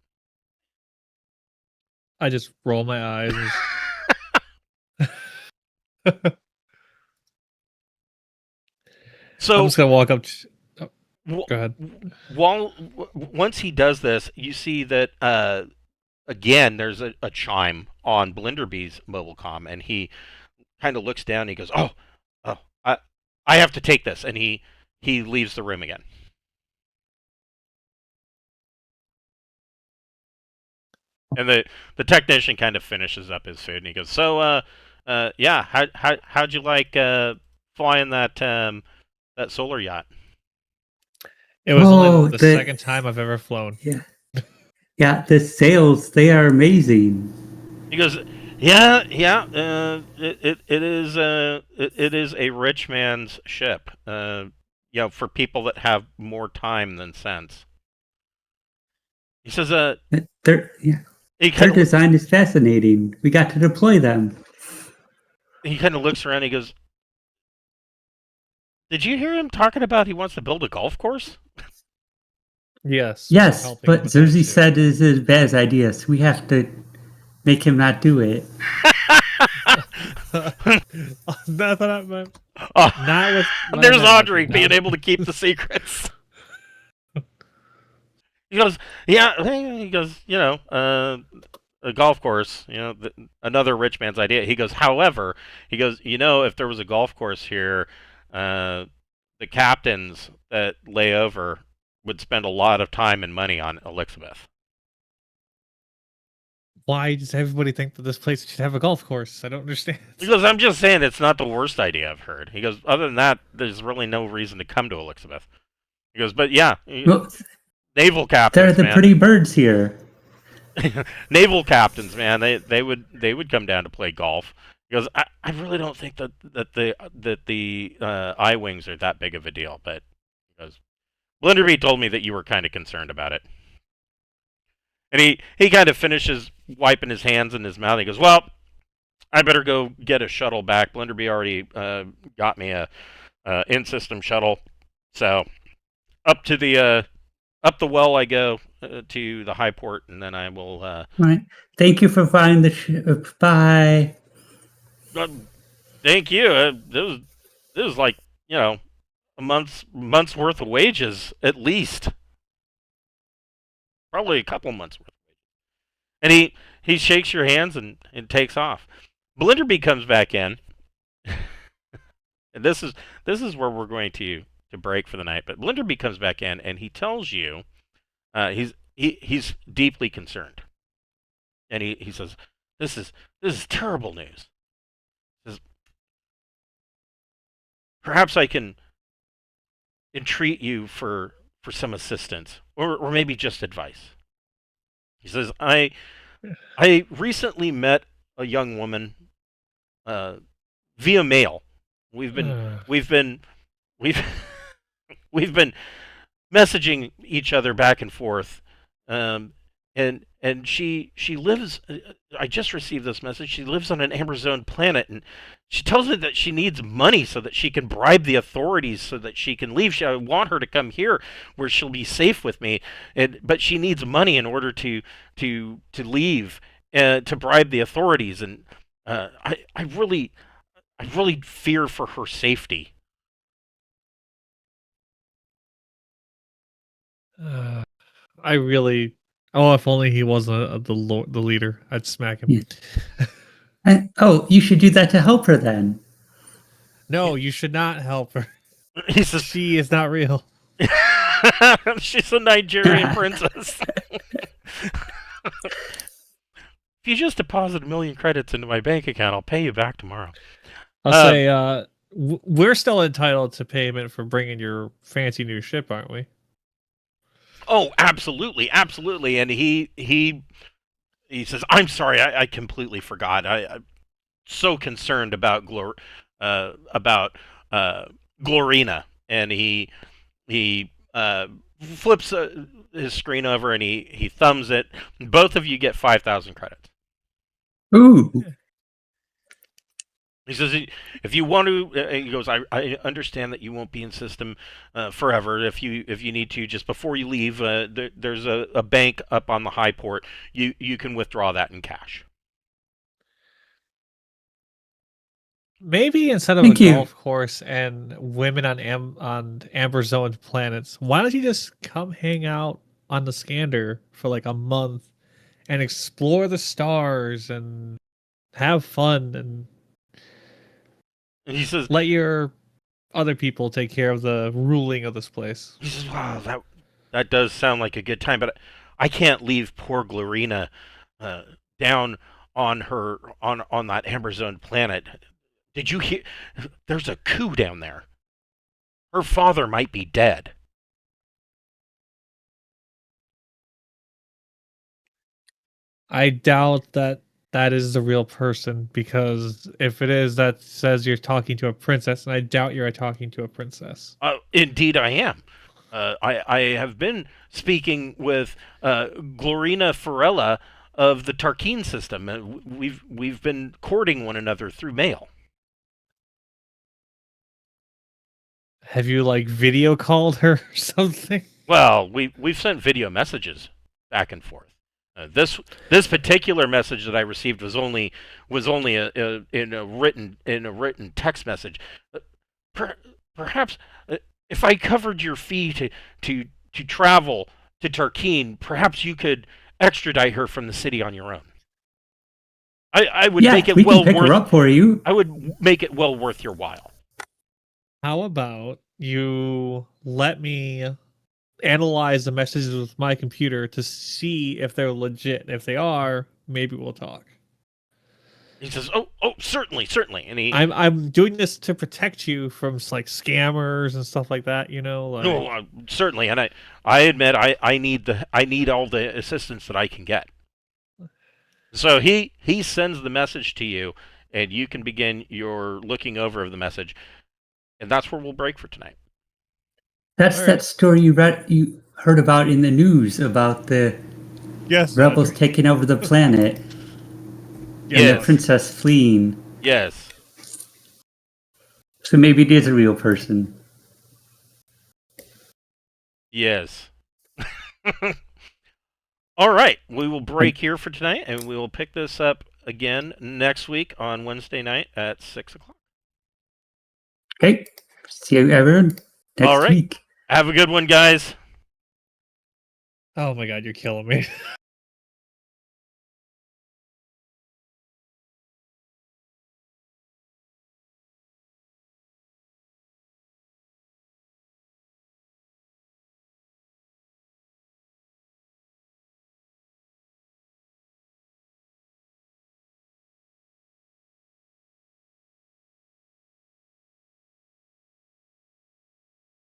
I just roll my eyes. I'm So just gonna walk up. Oh, w- go ahead. once he does this, you see that again there's a chime on Blinderby's mobile comm, and he kind of looks down and he goes, "Oh, I have to take this," and he leaves the room again. And the technician kind of finishes up his food, and he goes, "So, yeah, how'd you like flying that solar yacht?" It was Oh, only the second time I've ever flown. yeah, yeah. The sails, they are amazing. He goes, Yeah. It is a rich man's ship. For people that have more time than sense. He says, Yeah, he their kind of design is fascinating. We got to deploy them. looks around. He goes, "Did you hear him talking about he wants to build a golf course?" Yes, we're Yes, helping him but with that Zerzy too. said it is a bad idea, so we have to make him not do it. That's what I meant. Oh, Not with my there's analogy. Audrey being Not. able to keep the secrets. He goes, "Yeah." He goes, a golf course, another rich man's idea. He goes, however, he goes, if there was a golf course here, uh, the captains that lay over would spend a lot of time and money on Elizabeth. Why does everybody think that this place should have a golf course? I don't understand. He goes, I'm just saying it's not the worst idea I've heard. He goes, other than that, there's really no reason to come to Elizabeth. He goes, but yeah, Well, naval there are captains, the man. pretty birds here. Naval captains, man. They would come down to play golf. He goes, I really don't think that the I wings are that big of a deal, but he goes, Blinderby told me that you were kind of concerned about it. And he kind of finishes wiping his hands in his mouth. He goes, well, I better go get a shuttle back. Blinderby already got me a in-system shuttle, so up to the up the well I go to the high port, and then I will. Right. Thank you for finding the ship. Bye. Uh, thank you. This was like a month's worth of wages at least, probably a couple months worth. And he shakes your hands and takes off. Blinderby comes back in, and this is where we're going to break for the night. But Blinderby comes back in and he tells you he's deeply concerned, and he says this is terrible news. He says, perhaps I can entreat you for some assistance or maybe just advice. He says I recently met a young woman uh, via mail. We've been we've been we've we've been messaging each other back and forth, um, and she lives. I just received this message. She lives on an Amber Zone planet, and she tells me that she needs money so that she can bribe the authorities so that she can leave. I want her to come here where she'll be safe with me, but she needs money in order to leave, to bribe the authorities, and I really fear for her safety. I really. Oh, if only he wasn't the leader, I'd smack him. Yeah. Oh, you should do that to help her then. No, you should not help her. He says, She is not real. she's a Nigerian princess. If you just deposit 1,000,000 credits into my bank account, I'll pay you back tomorrow. I'll Um, say we're still entitled to payment for bringing your fancy new ship, aren't we? oh, absolutely, absolutely. And he says, I'm sorry, I completely forgot. I'm so concerned about about uh, Glorina, and he flips his screen over and he thumbs it. Both of you get 5,000 credits. Ooh. He says, if you want to, he goes, I understand that you won't be in system forever. If you need to, just before you leave, there's a bank up on the high port. You can withdraw that in cash. Maybe instead of a Thank you. golf course and women on amber zoned planets, why don't you just come hang out on the Scander for like a month and explore the stars and have fun and And he says, let your other people take care of the ruling of this place. wow, that does sound like a good time, but I can't leave poor Glorina uh, down on that Amber Zone planet. Did you hear? There's a coup down there. Her father might be dead. I doubt that that is the real person, because if it is, that says you're talking to a princess, and I doubt you're talking to a princess. Indeed, I am. I have been speaking with Glorina Farella of the Tarkeen system. We've been courting one another through mail. Have you like video called her or something? Well, we've sent video messages back and forth. This particular message that I received was only in a written text message. Per, perhaps if I covered your fee to travel to Tarkeen, perhaps you could extradite her from the city on your own. I would Yeah, make it we can well pick her worth. up for you. I would make it well worth your while. How about you let me analyze the messages with my computer to see if they're legit. If they are, maybe we'll talk. He says, "Oh, certainly, certainly." And he, I'm doing this to protect you from like scammers and stuff like that. Like, no, certainly, and I admit I need all the assistance that I can get. So he sends the message to you, and you can begin your looking over of the message, and that's where we'll break for tonight. That's All that right. story you heard about in the news about the Yes, rebels Audrey. taking over the planet and the Yes. princess fleeing. Yes. So maybe it is a real person. Yes. All right, we will break here for tonight, and we will pick this up again next week on Wednesday night at 6:00. Okay. See you everyone All next right. week. Have a good one, guys. Oh my god, you're killing me.